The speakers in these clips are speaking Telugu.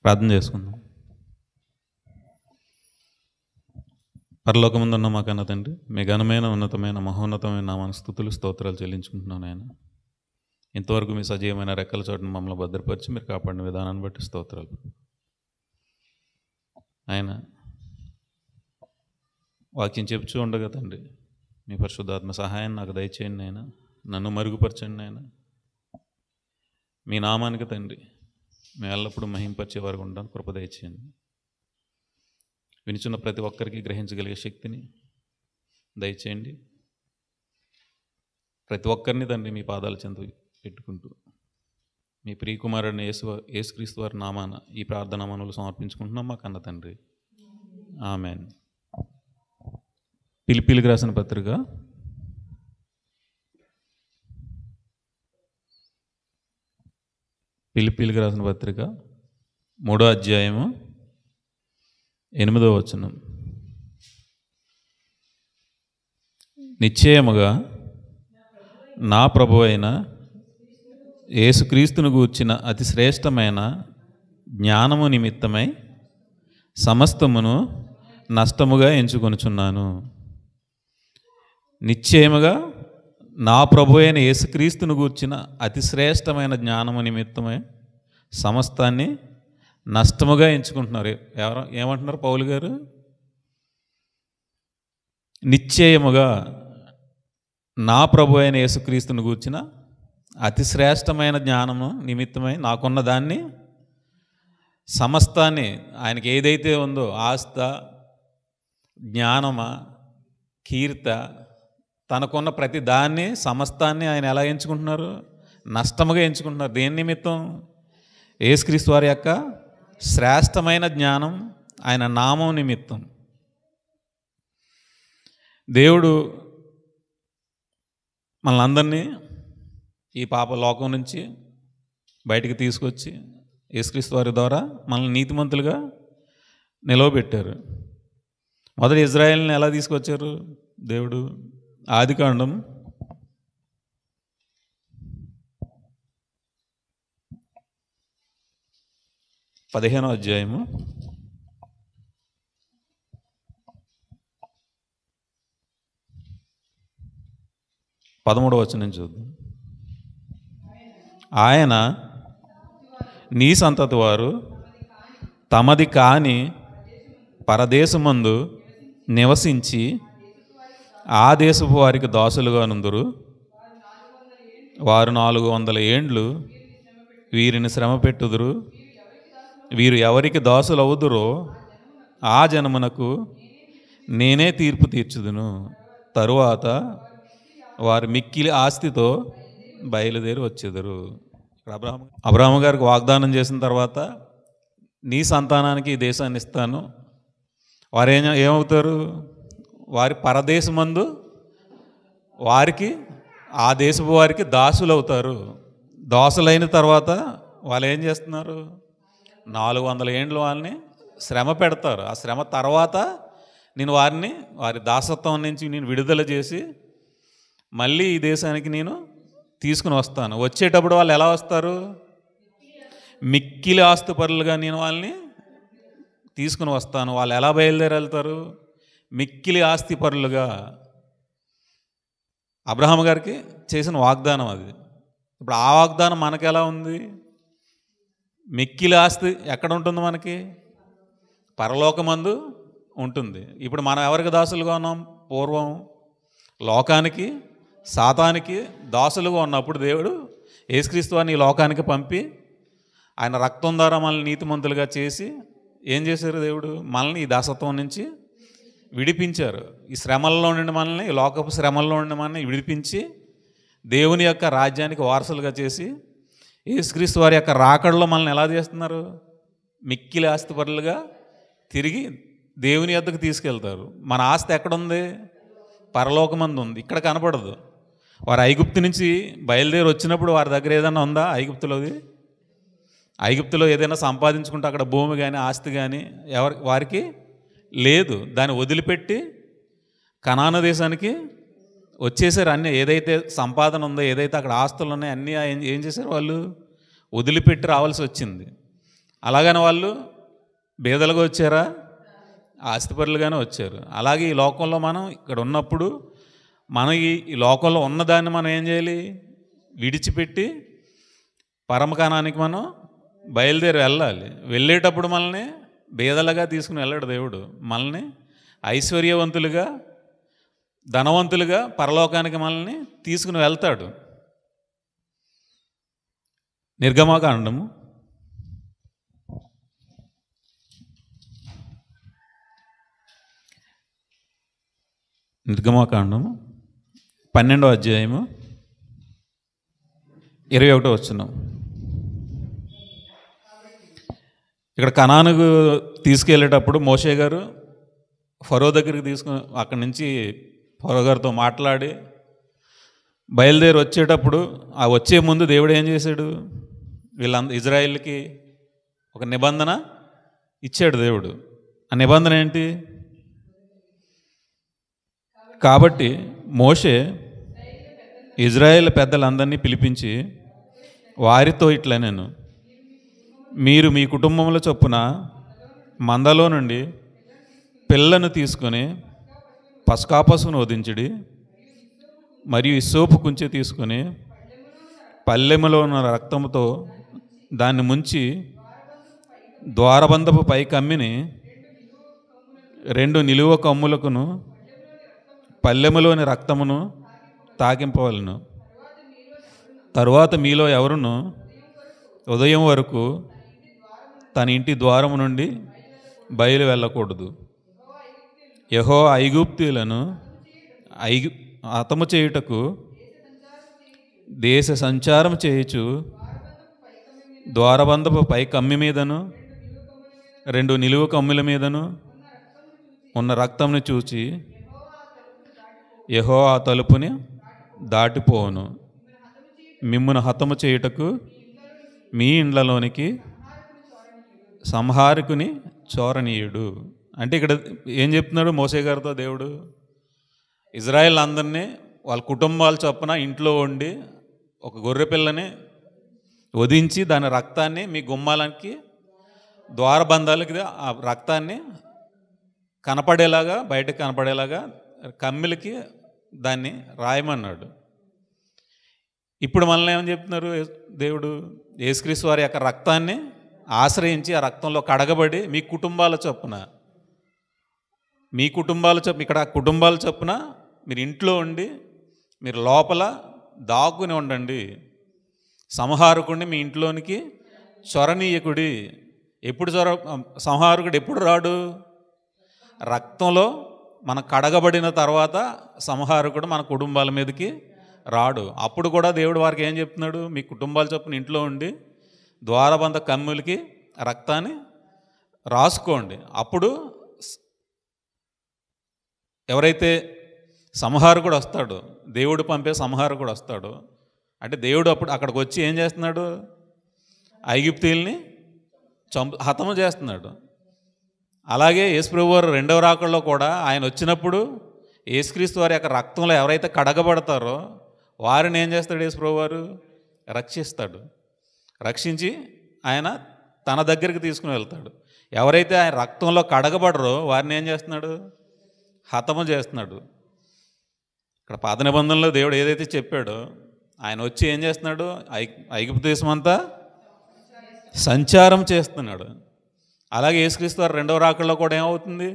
ప్రార్థన చేసుకుందాం. పరలోకముందున్న మా కన్న తండ్రి, మీ ఘనమైన ఉన్నతమైన మహోన్నతమైన నామానికి స్తుతులు స్తోత్రాలు చెల్లించుకుంటున్నాను. ఆయన ఇంతవరకు మీ సజీవమైన రెక్కల చోటును మమ్మల్ని భద్రపరిచి మీరు కాపాడిన విధానాన్ని బట్టి స్తోత్రాలు. ఆయన వాక్యం చెప్పుచూ ఉండగా తండ్రి, మీ పరిశుద్ధాత్మ సహాయాన్ని నాకు దయచేయండి. ఆయన నన్ను మరుగుపరచండి. ఆయన మీ నామానికి తండ్రి మేము ఎల్లప్పుడూ మహింపరిచే వారు ఉండడానికి కృప దయచేయండి. వినిచున్న ప్రతి ఒక్కరికి గ్రహించగలిగే శక్తిని దయచేయండి. ప్రతి ఒక్కరిని తండ్రి మీ పాదాల చెంత పెట్టుకుంటూ మీ ప్రియకుమారుడిని యేసుక్రీస్తు వారి నామాన ఈ ప్రార్థనా మనవులు సమర్పించుకుంటున్నాం మా కన్న తండ్రి. ఆమెన్. పిలిపిలికి రాసిన పత్రిక 3వ అధ్యాయము 8వ వచనం. నిశ్చయముగా నా ప్రభువు అయిన యేసుక్రీస్తును గూర్చిన అతి శ్రేష్టమైన జ్ఞానము నిమిత్తమై సమస్తమును నష్టముగా ఎంచుకొనుచున్నాను. నిశ్చయముగా నా ప్రభువు అయిన యేసుక్రీస్తును గూర్చిన అతి శ్రేష్టమైన జ్ఞానము నిమిత్తమై సమస్తాన్ని నష్టముగా ఎంచుకుంటున్నారు. ఏమంటున్నారు పౌలు గారు? నిశ్చయముగా నా ప్రభువు అయిన యేసుక్రీస్తును గూర్చిన అతి శ్రేష్టమైన జ్ఞానము నిమిత్తమై నాకున్న దాన్ని సమస్తాన్ని, ఆయనకి ఏదైతే ఉందో ఆస్త, జ్ఞానమా, కీర్త, తనకున్న ప్రతి దాన్ని సమస్తాన్ని ఆయన ఎలా ఎంచుకుంటున్నారు? నష్టముగా ఎంచుకుంటున్నారు. దేని నిమిత్తం? యేసుక్రీస్తు వారి యొక్క శ్రేష్టమైన జ్ఞానం, ఆయన నామం నిమిత్తం. దేవుడు మనల్ని ఈ పాప లోకం నుంచి బయటికి తీసుకొచ్చి యేసుక్రీస్తు వారి ద్వారా మనల్ని నీతిమంతులుగా నిలవబెట్టారు. మొదటి ఇజ్రాయేల్ని ఎలా తీసుకొచ్చారు దేవుడు? ఆదికాండం 15వ అధ్యాయము 13వ వచనం చూద్దాం. ఆయన నీ సంతతి వారు తమది కాని పరదేశమందు నివసించి ఆ దేశపు వారికి దాసులుగా నుందురు. వారు 400 ఏండ్లు వీరిని శ్రమ పెట్టుదురు. వీరు ఎవరికి దాసులు అవుదురో ఆ జనమునకు నేనే తీర్పు తీర్చుదును. తరువాత వారు మిక్కిలి ఆస్తితో బయలుదేరి వచ్చేదరు. అబ్రాహాము గారికి వాగ్దానం చేసిన తర్వాత, నీ సంతానానికి ఈ దేశాన్ని ఇస్తాను. వారు ఏమవుతారు? వారి పరదేశమందు వారికి, ఆ దేశపు వారికి దాసులు అవుతారు. దాసులైన తర్వాత వాళ్ళు ఏం చేస్తున్నారు? 400 ఏండ్లు వాళ్ళని శ్రమ పెడతారు. ఆ శ్రమ తర్వాత నేను వారిని వారి దాసత్వం నుంచి నేను విడుదల చేసి మళ్ళీ ఈ దేశానికి నేను తీసుకుని వస్తాను. వచ్చేటప్పుడు వాళ్ళు ఎలా వస్తారు? మిక్కిలి ఆస్తిపరులుగా నేను వాళ్ళని తీసుకుని వస్తాను. వాళ్ళు ఎలా బయలుదేరి వెళ్తారు? మిక్కిలి ఆస్తిపరులుగా. అబ్రహాము గారికి చేసిన వాగ్దానం అది. ఇప్పుడు ఆ వాగ్దానం మనకు ఎలా ఉంది? మిక్కిలి ఆస్తి ఎక్కడ ఉంటుంది మనకి? పరలోకమందు ఉంటుంది. ఇప్పుడు మనం ఎవరికి దాసులుగా ఉన్నాం? పూర్వం లోకానికి, సాతానికి దాసులుగా ఉన్నప్పుడు దేవుడు యేసుక్రీస్తు వారిని ఈ లోకానికి పంపి ఆయన రక్తం ద్వారా మనల్ని నీతిమంతులుగా చేసి ఏం చేశారు? దేవుడు మనల్ని ఈ దాసత్వం నుంచి విడిపించారు. ఈ శ్రమల్లో నుండి మనల్ని, ఈ లోకపు శ్రమల్లో నుండి మనల్ని విడిపించి దేవుని యొక్క రాజ్యానికి వారసులుగా చేసి యేసుక్రీస్తు వారి యొక్క రాకడలో మనల్ని ఎలా చేస్తున్నారు? మిక్కిలి ఆస్తిపరులుగా తిరిగి దేవుని యొద్దకు తీసుకెళ్తారు. మన ఆస్తి ఎక్కడుంది? పరలోకమందు ఉంది. ఇక్కడ కనపడదు. వారు ఐగుప్తు నుంచి బయలుదేరి వచ్చినప్పుడు వారి దగ్గర ఏదైనా ఉందా? ఐగుప్తులో ఏదైనా సంపాదించుకుంటే అక్కడ భూమి కానీ ఆస్తి కానీ వారికి లేదు. దాన్ని వదిలిపెట్టి కనాను దేశానికి వచ్చేసారు. అన్నీ ఏదైతే సంపాదన ఉందో, ఏదైతే అక్కడ ఆస్తులు ఉన్నాయో అన్నీ ఏం చేశారు? వాళ్ళు వదిలిపెట్టి రావాల్సి వచ్చింది. అలాగని వాళ్ళు బీదలుగా వచ్చారా? ఆస్తిపరులుగానే వచ్చారు. అలాగే ఈ లోకంలో మనం ఇక్కడ ఉన్నప్పుడు మన ఈ లోకంలో ఉన్నదాన్ని మనం ఏం చేయాలి? విడిచిపెట్టి పరమకాణానికి మనం బయలుదేరి వెళ్ళాలి. వెళ్ళేటప్పుడు మనల్ని బీదలుగా తీసుకుని వెళ్ళాడు దేవుడు. మనల్ని ఐశ్వర్యవంతులుగా, ధనవంతులుగా పరలోకానికి మనల్ని తీసుకుని వెళ్తాడు. నిర్గమకాండము 12వ అధ్యాయము 21వ వచనం. ఇక్కడ కనానుకు తీసుకెళ్ళేటప్పుడు మోషే గారు ఫరో దగ్గరికి తీసుకుని అక్కడి నుంచి ఫరో గారితో మాట్లాడి బయలుదేరి వచ్చేటప్పుడు ఆ వచ్చే ముందు దేవుడు ఏం చేశాడు? ఇజ్రాయిల్కి ఒక నిబంధన ఇచ్చాడు దేవుడు. ఆ నిబంధన ఏంటి? కాబట్టి మోషే ఇజ్రాయేల్ పెద్దలందరినీ పిలిపించి వారితో ఇట్లా, నేను మీరు మీ కుటుంబంలో చొప్పున మందలో నుండి పిల్లను తీసుకొని పస్కా పశువును వధించుడి, మరియు ఇస్సోపు కుంచె తీసుకొని పల్లెములో ఉన్న రక్తంతో దాన్ని ముంచి ద్వారబంధపు పై కమ్మిని 2 నిలువ కమ్ములకును పల్లెములోని రక్తమును తాకింపవలను. తరువాత మీలో ఎవరును ఉదయం వరకు తన ఇంటి ద్వారము నుండి బయలు వెళ్ళకూడదు. యెహోవా ఐగుప్తీయులను హతము చేయుటకు దేశ సంచారం చేయుచు ద్వారబంధపు పై కమ్మి మీదను 2 నిలువ కమ్ముల మీదను ఉన్న రక్తంను చూచి యెహోవా ఆ తలుపుని దాటిపోవును. మిమ్మును హతము చేయుటకు మీ ఇండ్లలోనికి సంహారకుని చోరనీయుడు. అంటే ఇక్కడ ఏం చెప్తున్నాడు మోసే గారితో దేవుడు? ఇజ్రాయెల్ అందరినీ వాళ్ళ కుటుంబాల చొప్పున ఇంట్లో ఉండి ఒక గొర్రె పిల్లని వధించి దాని రక్తాన్ని మీ గుమ్మాలకి ద్వారబంధాలకి ఆ రక్తాన్ని కనపడేలాగా, బయటకు కనపడేలాగా కమ్మిలకి దాన్ని రాయమన్నాడు. ఇప్పుడు మనల్ని ఏమని చెప్తున్నారు దేవుడు? యేసుక్రీస్తు వారి యొక్క రక్తాన్ని ఆశ్రయించి ఆ రక్తంలో కడగబడి మీ కుటుంబాల చొప్పున ఇక్కడ కుటుంబాల చొప్పున మీరు ఇంట్లో ఉండి మీరు లోపల దాక్కుని ఉండండి. సంహారకుడిని మీ ఇంట్లోనికి చొరనీయకుడి. ఎప్పుడు సంహారకుడు ఎప్పుడు రాడు? రక్తంలో మన కడగబడిన తర్వాత సంహారకుడు మన కుటుంబాల మీదకి రాడు. అప్పుడు కూడా దేవుడు వారికి ఏం చెప్తున్నాడు? మీ కుటుంబాల చొప్పున ఇంట్లో ఉండి ద్వారబంధ కమ్ములకి రక్తాన్ని రాసుకోండి. అప్పుడు ఎవరైతే సంహారకుడు వస్తాడో, దేవుడు పంపే సంహారకుడు వస్తాడో, అంటే దేవుడు అప్పుడు అక్కడికి వచ్చి ఏం చేస్తున్నాడు? ఐగుప్తీయుల్ని హతము చేస్తున్నాడు. అలాగే యేసుప్రభు వారు 2వ రాకడలో కూడా ఆయన వచ్చినప్పుడు యేసుక్రీస్తు వారి యొక్క రక్తంలో ఎవరైతే కడగబడతారో వారిని ఏం చేస్తాడు? యేసుప్రభు వారు రక్షిస్తాడు. రక్షించి ఆయన తన దగ్గరికి తీసుకుని వెళ్తాడు. ఎవరైతే ఆయన రక్తంలో కడగబడరో వారిని ఏం చేస్తున్నాడు? హతము చేస్తున్నాడు. ఇక్కడ పాత నిబంధనలో దేవుడు ఏదైతే చెప్పాడో ఆయన వచ్చి ఏం చేస్తున్నాడు? ఐగుప్తు దేశం అంతా సంచారం చేస్తున్నాడు. అలాగే యేసుక్రీస్తు వారు 2వ రాకడలో కూడా ఏమవుతుంది?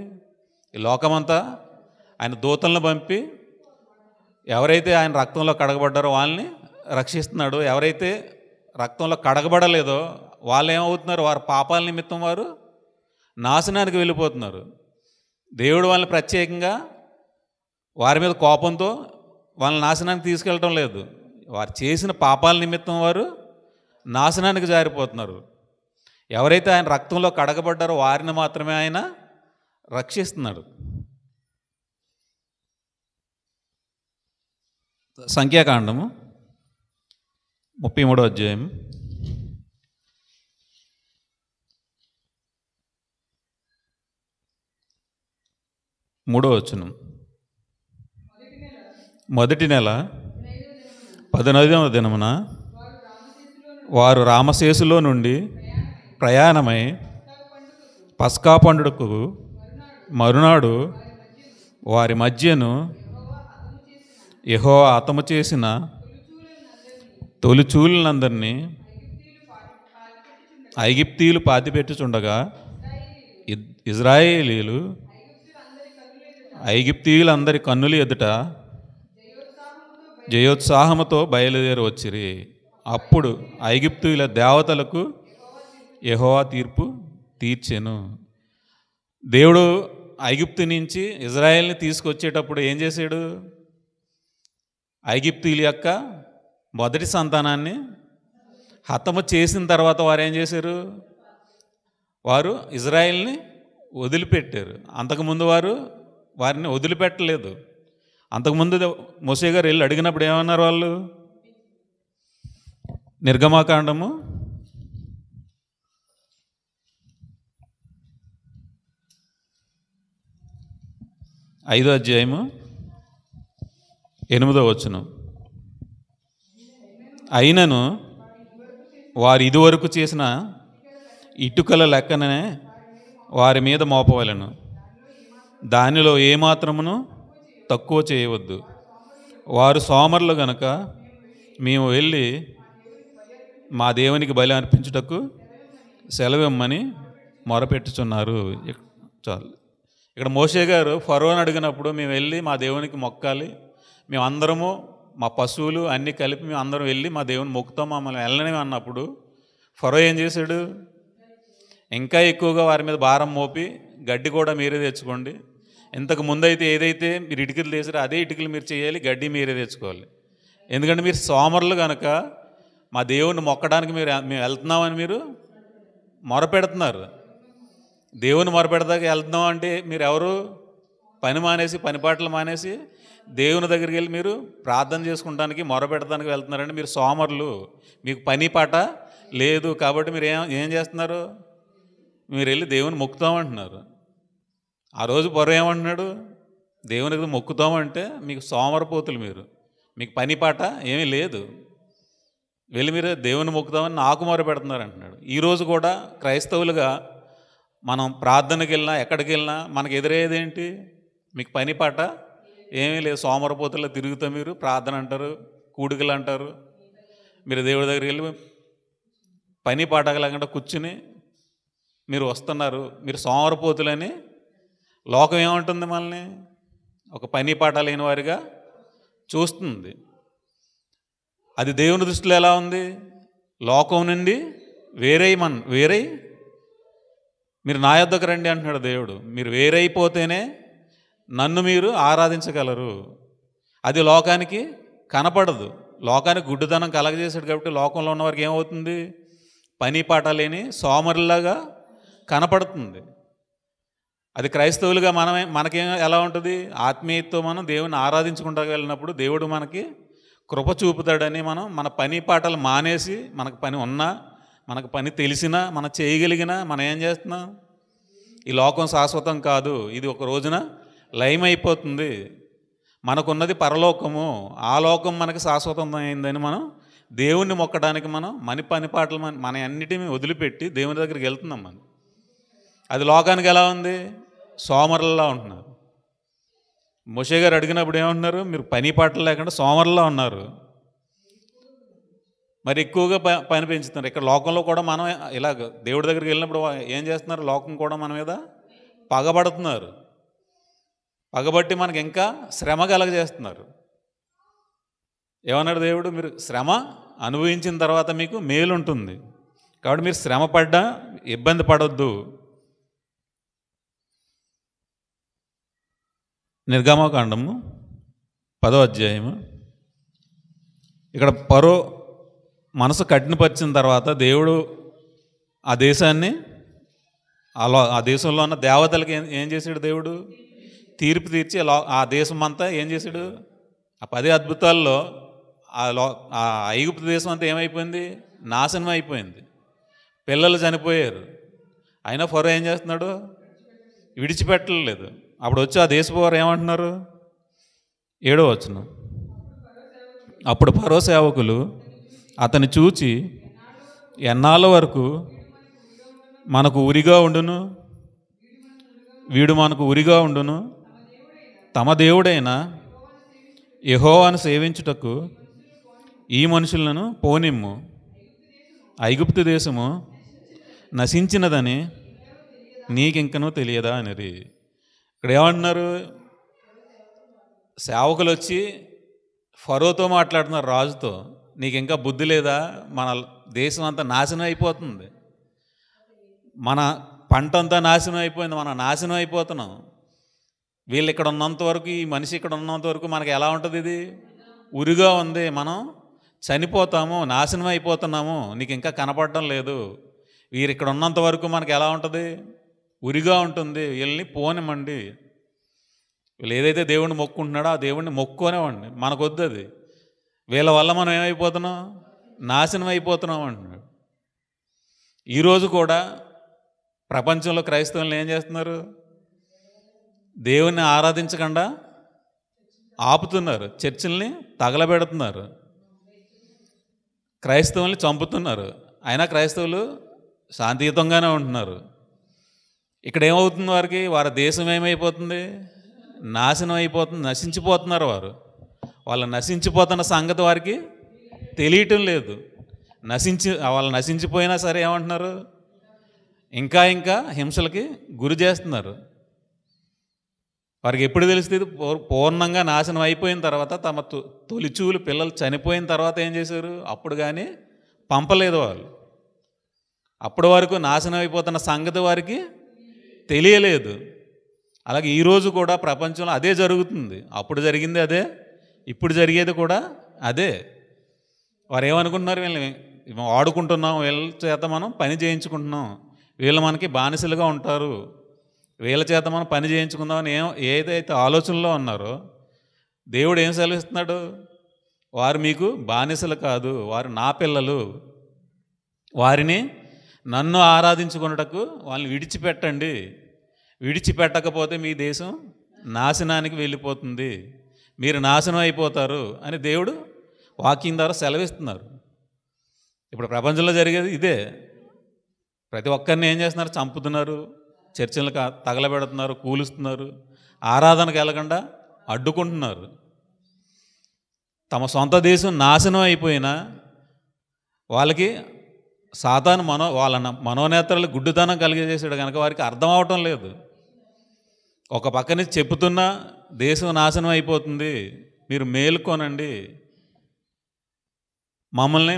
ఈ లోకమంతా ఆయన దూతలను పంపి ఎవరైతే ఆయన రక్తంలో కడగబడ్డారో వాళ్ళని రక్షిస్తున్నాడు. ఎవరైతే రక్తంలో కడగబడలేదో వాళ్ళు ఏమవుతున్నారు? వారి పాపాల నిమిత్తం వారు నాశనానికి వెళ్ళిపోతున్నారు. దేవుడు వాళ్ళని ప్రత్యేకంగా వారి మీద కోపంతో వాళ్ళని నాశనానికి తీసుకెళ్ళటం లేదు. వారు చేసిన పాపాల నిమిత్తం వారు నాశనానికి జారిపోతున్నారు. ఎవరైతే ఆయన రక్తంలో కడగబడ్డారో వారిని మాత్రమే ఆయన రక్షిస్తున్నాడు. సంఖ్యాకాండము 33వ అధ్యాయం 3వ వచనం. మొదటి నెల 15వ దినమున వారు రామశేసులో నుండి ప్రయాణమై పస్కా పండుగకు మరునాడు వారి మధ్యను యెహోవా హతము చేసిన తొలిచూలునందరినీ ఐగుప్తీయులు పాతిపెట్టుచుండగా ఇజ్రాయేలీలు ఐగుప్తీయులందరి కన్నుల ఎదుట జయోత్సాహముతో బయలుదేరి వచ్చిరి. అప్పుడు ఐగుప్తీయుల దేవతలకు యెహోవా తీర్పు తీర్చెను. దేవుడు ఐగుప్తు నుంచి ఇజ్రాయేల్ని తీసుకొచ్చేటప్పుడు ఏం చేశాడు? ఐగుప్తీయుల యొక్క మొదటి సంతానాన్ని హతము చేసిన తర్వాత వారు ఏం చేశారు? వారు ఇజ్రాయేల్ని వదిలిపెట్టారు. అంతకుముందు వారిని వదిలిపెట్టలేదు. అంతకుముందు మోషే గారు వెళ్ళి అడిగినప్పుడు ఏమన్నారు వాళ్ళు? నిర్గమాకాండము 5వ అధ్యాయము 8వ వచనం. అయినను వారు ఇదివరకు చేసిన ఇటుకల లెక్కనే వారి మీద మోపవలెను, దానిలో ఏమాత్రమును తక్కువ చేయవద్దు. వారు సోమరులు గనుక మేము వెళ్ళి మా దేవునికి బలి అర్పించుటకు సెలవిమ్మని మొరపెట్టుచున్నారు. చాలు. ఇక్కడ మోషే గారు ఫరోని అడిగినప్పుడు మేము వెళ్ళి మా దేవునికి మొక్కాలి, మేమందరము మా పశువులు అన్నీ కలిపి మేము అందరం వెళ్ళి మా దేవుని మొక్కుతాం, మమ్మల్ని వెళ్ళని అన్నప్పుడు ఫరో ఏం చేశాడు? ఇంకా ఎక్కువగా వారి మీద భారం మోపి గడ్డి కూడా మీరే తెచ్చుకోండి, ఇంతకు ముందైతే ఏదైతే మీరు ఇటుకలు తీసారో అదే ఇటుకలు మీరు చేయాలి, గడ్డి మీరే తెచ్చుకోవాలి, ఎందుకంటే మీరు సోమరులు కనుక మా దేవుణ్ణి మొక్కడానికి మేము వెళ్తున్నామని మీరు మొరపెడుతున్నారు. దేవుని మొరపెడదాకా వెళ్తున్నాం అంటే మీరు ఎవరు? పని మానేసి పనిపాటలు మానేసి దేవుని దగ్గరికి వెళ్ళి మీరు ప్రార్థన చేసుకుంటానికి మొరపెడతానికి వెళ్తున్నారంటే మీరు సోమరులు, మీకు పని పాట లేదు. కాబట్టి మీరు ఏం చేస్తున్నారు? మీరు వెళ్ళి దేవుని మొక్కుతామంటున్నారు. ఆ రోజు పొర ఏమంటున్నాడు? దేవునికి మొక్కుతామంటే మీకు సోమరపోతులు, మీకు పని పాట ఏమీ లేదు, వెళ్ళి మీరు దేవుని మొక్కుతామని నాకు మొర పెడుతున్నారు అంటున్నాడు. ఈరోజు కూడా క్రైస్తవులుగా మనం ప్రార్థనకి వెళ్ళినా ఎక్కడికి వెళ్ళినా మనకు ఎదురయ్యేది ఏంటి? మీకు పని పాట ఏమీ లేదు, సోమరపోతుల్లో తిరుగుతా మీరు ప్రార్థన అంటారు, కూడికలు అంటారు, మీరు దేవుడి దగ్గరికి వెళ్ళి పని పాట లేకుండా కూర్చుని మీరు వస్తున్నారు, మీరు సోమరపోతులని లోకం ఏమంటుంది? మనల్ని ఒక పని పాట లేని వారిగా చూస్తుంది. అది దేవుని దృష్టిలో ఎలా ఉంది? లోకం నుండి వేరై మీరు నా యొద్దకు రండి అంటున్నాడు దేవుడు. మీరు వేరైపోతేనే నన్ను మీరు ఆరాధించగలరు. అది లోకానికి కనపడదు, లోకానికి గుడ్డితనం కలగజేశాడు. కాబట్టి లోకంలో ఉన్న వారికి ఏమవుతుంది? పని పాట లేని సోమరులాగా కనపడుతుంది. అది క్రైస్తవులుగా మనకేం ఎలా ఉంటుంది? ఆత్మీయతతో మనం దేవుని ఆరాధించుకుంటూ వెళ్ళినప్పుడు దేవుడు మనకి కృప చూపుతాడని మన పని పాటలు మానేసి, మనకు పని ఉన్నా మనకు పని తెలిసినా మనం చేయగలిగినా మనం ఏం చేస్తున్నాం? ఈ లోకం శాశ్వతం కాదు, ఇది ఒక రోజున లయమైపోతుంది, మనకున్నది పరలోకము, ఆ లోకం మనకి శాశ్వతం అయిందని మనం దేవుణ్ణి మొక్కడానికి మన పని పాటలు మన అన్నిటినీ వదిలిపెట్టి దేవుని దగ్గరికి వెళ్తున్నాం. అది లోకానికి ఎలా ఉంది? సోమరులా ఉంటున్నారు. మోషే గారు అడిగినప్పుడు ఏమంటున్నారు? మీరు పని పాటలు లేకుండా సోమరులా ఉన్నారు, మరి ఎక్కువగా పని పెంచుతున్నారు. ఇక్కడ లోకంలో కూడా మనం ఇలాగ దేవుడి దగ్గరికి వెళ్ళినప్పుడు ఏం చేస్తున్నారు? లోకం కూడా మన మీద పగబడుతున్నారు, పగబట్టి మనకి ఇంకా శ్రమ కలగజేస్తున్నారు. ఏమన్నాడు దేవుడు? మీరు శ్రమ అనుభవించిన తర్వాత మీకు మేలు ఉంటుంది, కాబట్టి మీరు శ్రమ పడ్డా ఇబ్బంది పడొద్దు. నిర్గమకాండము 10వ అధ్యాయము. ఇక్కడ ఫరో మనసు కఠినపరిచిన తర్వాత దేవుడు ఆ దేశాన్ని ఆ దేశంలో ఉన్న దేవతలకి ఏం చేశాడు? దేవుడు తీర్పు తీర్చి ఆ దేశం అంతా ఏం చేశాడు? ఆ 10 అద్భుతాల్లో ఆ ఐగుప్తు దేశం అంతా ఏమైపోయింది? నాశనం అయిపోయింది, పిల్లలు చనిపోయారు. అయినా ఫరో ఏం చేస్తున్నాడు? విడిచిపెట్టలేదు. అప్పుడు వచ్చి ఆ దేశపు వారు ఏమంటున్నారు? 7వ వచనం. అప్పుడు ఫరో సేవకులు అతన్ని చూచి, ఎన్నాళ్ళ వరకు మనకు ఉరిగా ఉండును, వీడు మనకు ఉరిగా ఉండును. తమ దేవుడైన యెహోవాను సేవించుటకు ఈ మనుషులను పోనిమ్ము. ఐగుప్తు దేశము నశించినదని నీకింకనూ తెలియదా అనిరి. ఇక్కడ ఏమంటున్నారు? సేవకులు వచ్చి ఫరోతో మాట్లాడుతున్నారు, రాజుతో. నీకు ఇంకా బుద్ధి లేదా? మన దేశం అంతా నాశనం అయిపోతుంది, మన పంట అంతా నాశనం అయిపోయింది, మనం నాశనం అయిపోతున్నాం. వీళ్ళు ఇక్కడ ఉన్నంత వరకు, ఈ మనిషి ఇక్కడ ఉన్నంత వరకు మనకి ఎలా ఉంటుంది? ఇది ఉరిగా ఉంది, మనం చనిపోతాము, నాశనం అయిపోతున్నాము, నీకు ఇంకా కనపడడం లేదు. వీరు ఇక్కడ ఉన్నంత వరకు మనకి ఎలా ఉంటుంది? ఉరిగా ఉంటుంది. వీళ్ళని పోనివ్వండి. వీళ్ళు ఏదైతే దేవుణ్ణి మొక్కుంటున్నాడో ఆ దేవుణ్ణి మొక్కునేవాడిని, మనకొద్దు అది. వీళ్ళ వల్ల మనం ఏమైపోతున్నాం? నాశనం అయిపోతున్నాం అంటున్నాడు. ఈరోజు కూడా ప్రపంచంలో క్రైస్తవులను ఏం చేస్తున్నారు? దేవుణ్ణి ఆరాధించకుండా ఆపుతున్నారు, చర్చిల్ని తగలబెడుతున్నారు, క్రైస్తవుల్ని చంపుతున్నారు. అయినా క్రైస్తవులు శాంతియుతంగానే ఉంటున్నారు. ఇక్కడ ఏమవుతుంది? వారి దేశం ఏమైపోతుంది? నాశనం అయిపోతుంది, నశించిపోతున్నారు. వాళ్ళు నశించిపోతున్న సంగతి వారికి తెలియటం లేదు. వాళ్ళు నశించిపోయినా సరే ఏమంటున్నారు? ఇంకా ఇంకా హింసలకి గురి చేస్తున్నారు. వారికి ఎప్పుడు తెలుస్తుంది? పూర్ణంగా నాశనం అయిపోయిన తర్వాత, తమ తొలిచూలు పిల్లలు చనిపోయిన తర్వాత ఏం చేశారు? అప్పుడు కానీ పంపలేదు వాళ్ళు. అప్పటి వరకు నాశనం అయిపోతున్న సంగతి వారికి తెలియలేదు. అలాగే ఈరోజు కూడా ప్రపంచంలో అదే జరుగుతుంది. అప్పుడు జరిగింది అదే, ఇప్పుడు జరిగేది కూడా అదే. వారు ఏమనుకుంటున్నారు? వీళ్ళని వాడుకుంటున్నాం, వీళ్ళ చేత మనం పని చేయించుకుంటున్నాం, వీళ్ళు మనకి బానిసలుగా ఉంటారు, వీళ్ళ చేత మనం పని చేయించుకుందామని ఏదైతే ఆలోచనలో ఉన్నారో, దేవుడు ఏం సెలవిస్తున్నాడు? వారు మీకు బానిసలు కాదు, వారు నా పిల్లలు. వారిని నన్ను ఆరాధించుకున్నటకు వాళ్ళని విడిచిపెట్టండి. విడిచిపెట్టకపోతే మీ దేశం నాశనానికి వెళ్ళిపోతుంది, మీరు నాశనం అయిపోతారు అని దేవుడు వాక్యం ద్వారా సెలవిస్తున్నారు. ఇప్పుడు ప్రపంచంలో జరిగేది ఇదే. ప్రతి ఒక్కరిని ఏం చేస్తున్నారు? చంపుతున్నారు, చర్చలకు తగలబెడుతున్నారు, కూలుస్తున్నారు, ఆరాధనకు వెళ్ళకుండా అడ్డుకుంటున్నారు. తమ సొంత దేశం నాశనం అయిపోయినా వాళ్ళకి సాతాను వాళ్ళ మనోనేత్రాలు గుడ్డితనం కలిగజేసాడు కనుక వారికి అర్థం అవటం లేదు. ఒక పక్క నుంచి చెప్పుతున్నా దేశం నాశనం అయిపోతుంది, మీరు మేలుకోనండి, మమ్మల్ని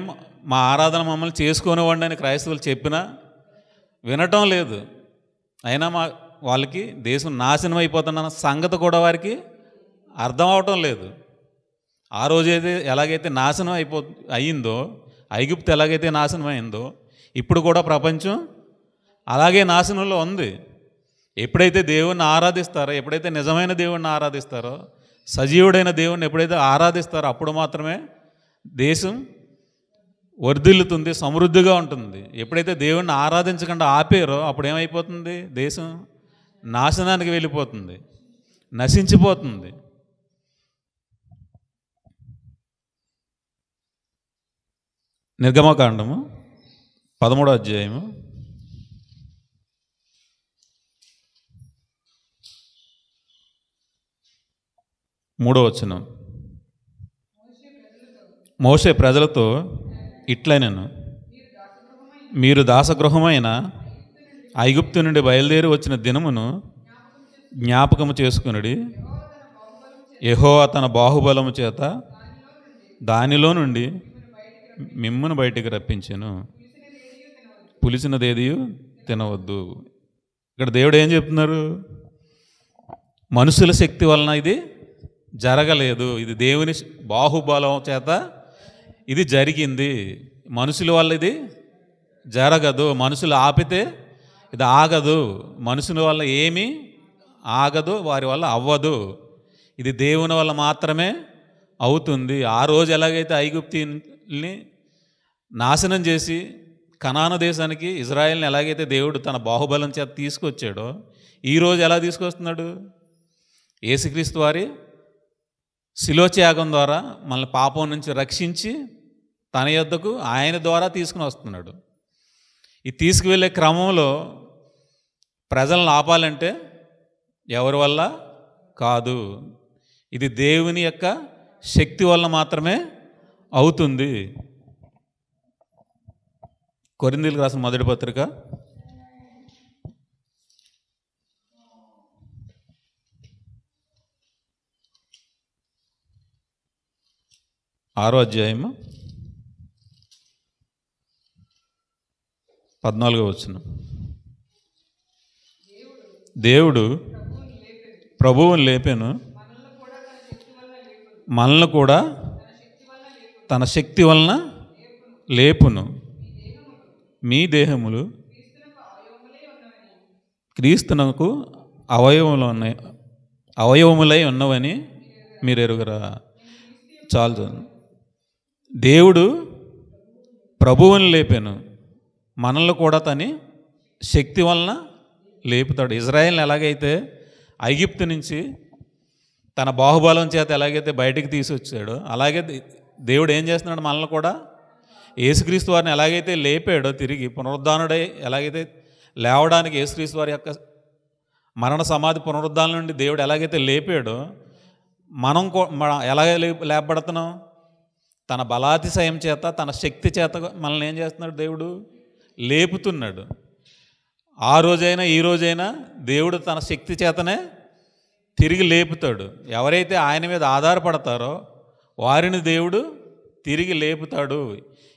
మా ఆరాధన మమ్మల్ని చేసుకునేవాడిని అని క్రైస్తవులు చెప్పినా వినటం లేదు. అయినా వాళ్ళకి దేశం నాశనం అయిపోతున్న సంగతి కూడా వారికి అర్థం అవటం లేదు. ఆ రోజైతే ఎలాగైతే నాశనం అయ్యిందో, ఐగుప్తు ఎలాగైతే నాశనం అయిందో, ఇప్పుడు కూడా ప్రపంచం అలాగే నాశనంలో ఉంది. ఎప్పుడైతే దేవుణ్ణి ఆరాధిస్తారో, ఎప్పుడైతే నిజమైన దేవుణ్ణి ఆరాధిస్తారో, సజీవుడైన దేవుణ్ణి ఎప్పుడైతే ఆరాధిస్తారో అప్పుడు మాత్రమే దేశం వర్ధిల్లుతుంది, సమృద్ధిగా ఉంటుంది. ఎప్పుడైతే దేవుణ్ణి ఆరాధించకుండా ఆపేరో అప్పుడు ఏమైపోతుంది? దేశం నాశనానికి వెళ్ళిపోతుంది, నశించిపోతుంది. నిర్గమకాండము 13వ అధ్యాయము 3వ వచనం. మోషే ప్రజలతో ఇట్లనెను, మీరు దాసగృహమైన ఐగుప్తు నుండి బయలుదేరి వచ్చిన దినమును జ్ఞాపకము చేసుకునుడి. యెహోవా తన బాహుబలము చేత దానిలో నుండి మిమ్మును బయటికి రప్పించెను, పులిసినదేదియు తినవద్దు. ఇక్కడ దేవుడు ఏం చెప్తున్నారు? మనుషుల శక్తి వలన ఇది జరగలేదు, ఇది దేవుని బాహుబలం చేత ఇది జరిగింది. మనుషుల వల్ల ఇది జరగదు, మనుషులు ఆపితే ఇది ఆగదు, మనుషుల వల్ల ఏమీ ఆగదు, వారి వల్ల అవ్వదు, ఇది దేవుని వల్ల మాత్రమే అవుతుంది. ఆ రోజు ఎలాగైతే ఐగుప్తీయుల్ని నాశనం చేసి కనాను దేశానికి ఇజ్రాయెల్ని ఎలాగైతే దేవుడు తన బాహుబలం చేత తీసుకొచ్చాడో, ఈరోజు ఎలా తీసుకొస్తున్నాడు? యేసుక్రీస్తు వారి శిలువ త్యాగం ద్వారా మనల్ని పాపం నుంచి రక్షించి తన యొద్దకు ఆయన ద్వారా తీసుకుని వస్తున్నాడు. ఈ తీసుకువెళ్ళే క్రమంలో ప్రజలను ఆపాలంటే ఎవరి వల్ల కాదు, ఇది దేవుని యొక్క శక్తి వల్ల మాత్రమే అవుతుంది. కొరింథీయులకు రాసిన మొదటి పత్రిక 6వ అధ్యాయము 14వ వచనం. దేవుడు ప్రభువుని లేపెను, మనల్ని కూడా తన శక్తి వలన లేపును. మీ దేహములు క్రీస్తునకు అవయవములై ఉన్నవని మీరు ఎరుగరా. చాలు. దేవుడు ప్రభువుని లేపాను, మనల్ని కూడా తని శక్తి వలన లేపుతాడు. ఇజ్రాయేల్ని ఎలాగైతే ఐగుప్తు నుంచి తన బాహుబలం చేత ఎలాగైతే బయటికి తీసుకొచ్చాడో, అలాగే దేవుడు ఏం చేస్తున్నాడు, మనల్ని కూడా యేసుక్రీస్తు వారిని ఎలాగైతే లేపాడో, తిరిగి పునరుద్ధానుడై ఎలాగైతే లేవడానికి యేసుక్రీస్తు వారి యొక్క మరణ సమాధి పునరుద్ధానం నుండి దేవుడు ఎలాగైతే లేపాడో, మనం ఎలాగ లేపబడుతున్నాం? తన బలాతిశయం చేత, తన శక్తి చేత మనల్ని ఏం చేస్తున్నాడు? దేవుడు లేపుతున్నాడు. ఆ రోజైనా ఈ రోజైనా దేవుడు తన శక్తి చేతనే తిరిగి లేపుతాడు. ఎవరైతే ఆయన మీద ఆధారపడతారో వారిని దేవుడు తిరిగి లేపుతాడు.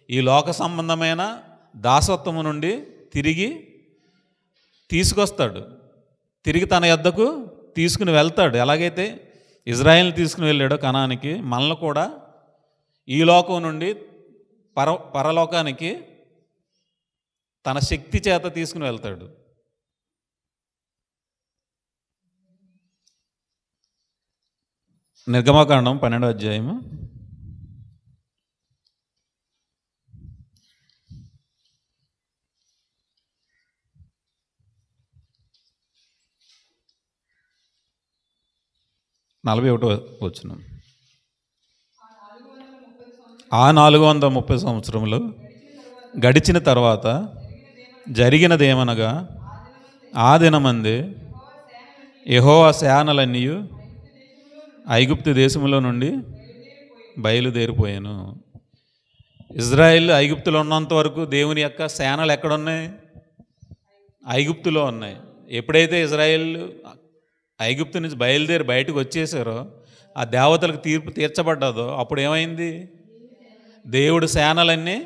ఈ లోక సంబంధమైన దాసత్వము నుండి తిరిగి తీసుకొస్తాడు, తిరిగి తన యొద్దకు తీసుకుని వెళ్తాడు. ఎలాగైతే ఇజ్రాయేల్ని తీసుకుని వెళ్ళాడో కనానికి, మనల్ని కూడా ఈ లోకం నుండి పరలోకానికి తన శక్తి చేత తీసుకుని వెళ్తాడు. నిర్గమకాండం 12వ అధ్యాయము 41వ వచనం. ఆ 430 సంవత్సరములు గడిచిన తర్వాత జరిగినదేమనగా, ఆ దినమందే యెహోవా సేనలన్నీ ఐగుప్తు దేశములో నుండి బయలుదేరిపోయాను. ఇజ్రాయేల్ ఐగుప్తులో ఉన్నంత వరకు దేవుని యొక్క సేనలు ఎక్కడున్నాయి? ఐగుప్తులో ఉన్నాయి. ఎప్పుడైతే ఇజ్రాయేల్ ఐగుప్తు నుంచి బయలుదేరి బయటకు వచ్చేసారో, ఆ దేవతలకు తీర్పు తీర్చబడ్డదో, అప్పుడు ఏమైంది? దేవుడు సేనలన్నీ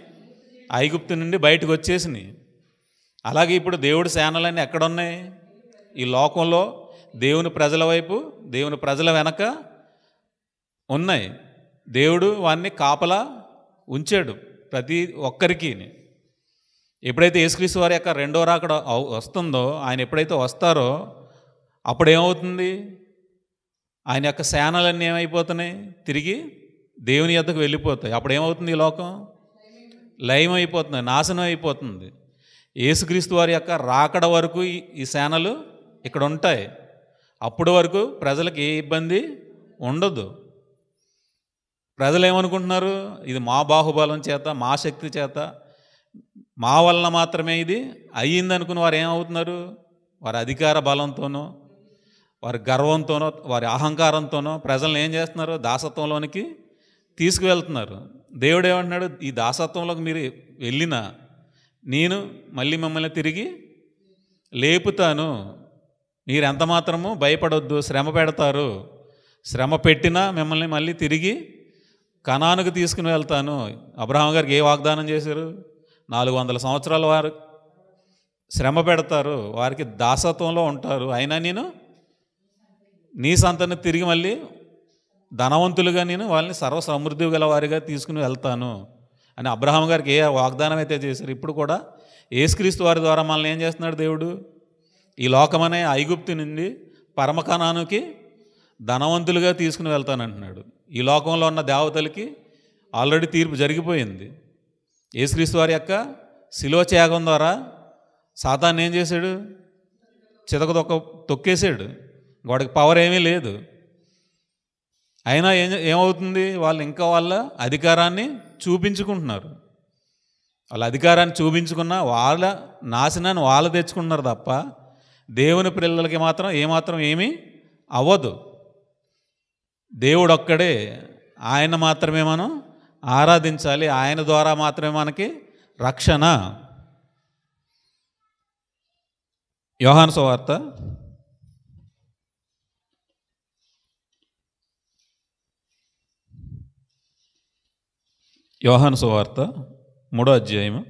ఐగుప్తు నుండి బయటకు వచ్చేసినాయి. అలాగే ఇప్పుడు దేవుడి సేనలన్నీ ఎక్కడున్నాయి? ఈ లోకంలో దేవుని ప్రజల వైపు, దేవుని ప్రజల వెనక ఉన్నాయి. దేవుడు వాన్ని కాపలా ఉంచాడు ప్రతి ఒక్కరికి. ఎప్పుడైతే యేసుక్రీస్తు వారి యొక్క రెండో రాకడ వస్తుందో, ఆయన ఎప్పుడైతే వస్తారో అప్పుడు ఏమవుతుంది? ఆయన యొక్క సేనలన్నీ ఏమైపోతున్నాయి? తిరిగి దేవుని యొద్దకు వెళ్ళిపోతాయి. అప్పుడు ఏమవుతుంది? ఈ లోకం లయం అయిపోతుంది, నాశనం అయిపోతుంది. యేసుక్రీస్తు వారి యొక్క రాకడ వరకు ఈ సేనలు ఇక్కడ ఉంటాయి. అప్పటి వరకు ప్రజలకు ఏ ఇబ్బంది ఉండదు. ప్రజలు ఏమనుకుంటున్నారు? ఇది మా బాహుబలం చేత, మా శక్తి చేత, మా వలన మాత్రమే ఇది అయ్యింది అనుకుని వారు ఏమవుతున్నారు? వారి అధికార బలంతోనో, వారి గర్వంతోనో, వారి అహంకారంతోనో ప్రజలను ఏం చేస్తున్నారు? దాసత్వంలోనికి తీసుకువెళ్తున్నారు. దేవుడు ఏమంటున్నాడు? ఈ దాసత్వంలోకి మీరు వెళ్ళినా నేను మళ్ళీ మిమ్మల్ని తిరిగి లేపుతాను. మీరు ఎంత మాత్రము భయపడొద్దు. శ్రమ పెడతారు, శ్రమ పెట్టినా మిమ్మల్ని మళ్ళీ తిరిగి కనానుకు తీసుకుని వెళ్తాను. అబ్రహాం గారికి ఏ వాగ్దానం చేశారు? 400 సంవత్సరాల వారు శ్రమ పెడతారు, వారికి దాసత్వంలో ఉంటారు, అయినా నేను నీ సంతాన్ని తిరిగి మళ్ళీ ధనవంతులుగా నేను వాళ్ళని సర్వసమృద్ధి గల వారిగా తీసుకుని వెళ్తాను అని అబ్రహాం గారికి ఏ వాగ్దానం అయితే చేశారు, ఇప్పుడు కూడా యేసుక్రీస్తు వారి ద్వారా మనల్ని ఏం చేస్తున్నాడు దేవుడు? ఈ లోకమనే ఐగుప్తు నుండి పరమకనానుకి ధనవంతులుగా తీసుకుని వెళ్తానంటున్నాడు. ఈ లోకంలో ఉన్న దేవతలకి ఆల్రెడీ తీర్పు జరిగిపోయింది. యేసుక్రీస్తు వారి యొక్క శిలువ త్యాగం ద్వారా సాతాను ఏం చేశాడు? తొక్కేశాడు. వాడికి పవర్ ఏమీ లేదు. అయినా ఏమవుతుంది? వాళ్ళు ఇంకా వాళ్ళ అధికారాన్ని చూపించుకుంటున్నారు. వాళ్ళ అధికారాన్ని చూపించుకున్న వాళ్ళ నాశనాన్ని వాళ్ళు తెచ్చుకున్నారు తప్ప దేవుని పిల్లలకి మాత్రం ఏమాత్రం ఏమీ అవ్వదు. దేవుడు ఒక్కడే, ఆయన మాత్రమే మనం ఆరాధించాలి. ఆయన ద్వారా మాత్రమే మనకి రక్షణ. యోహాను సువార్త 3వ అధ్యాయము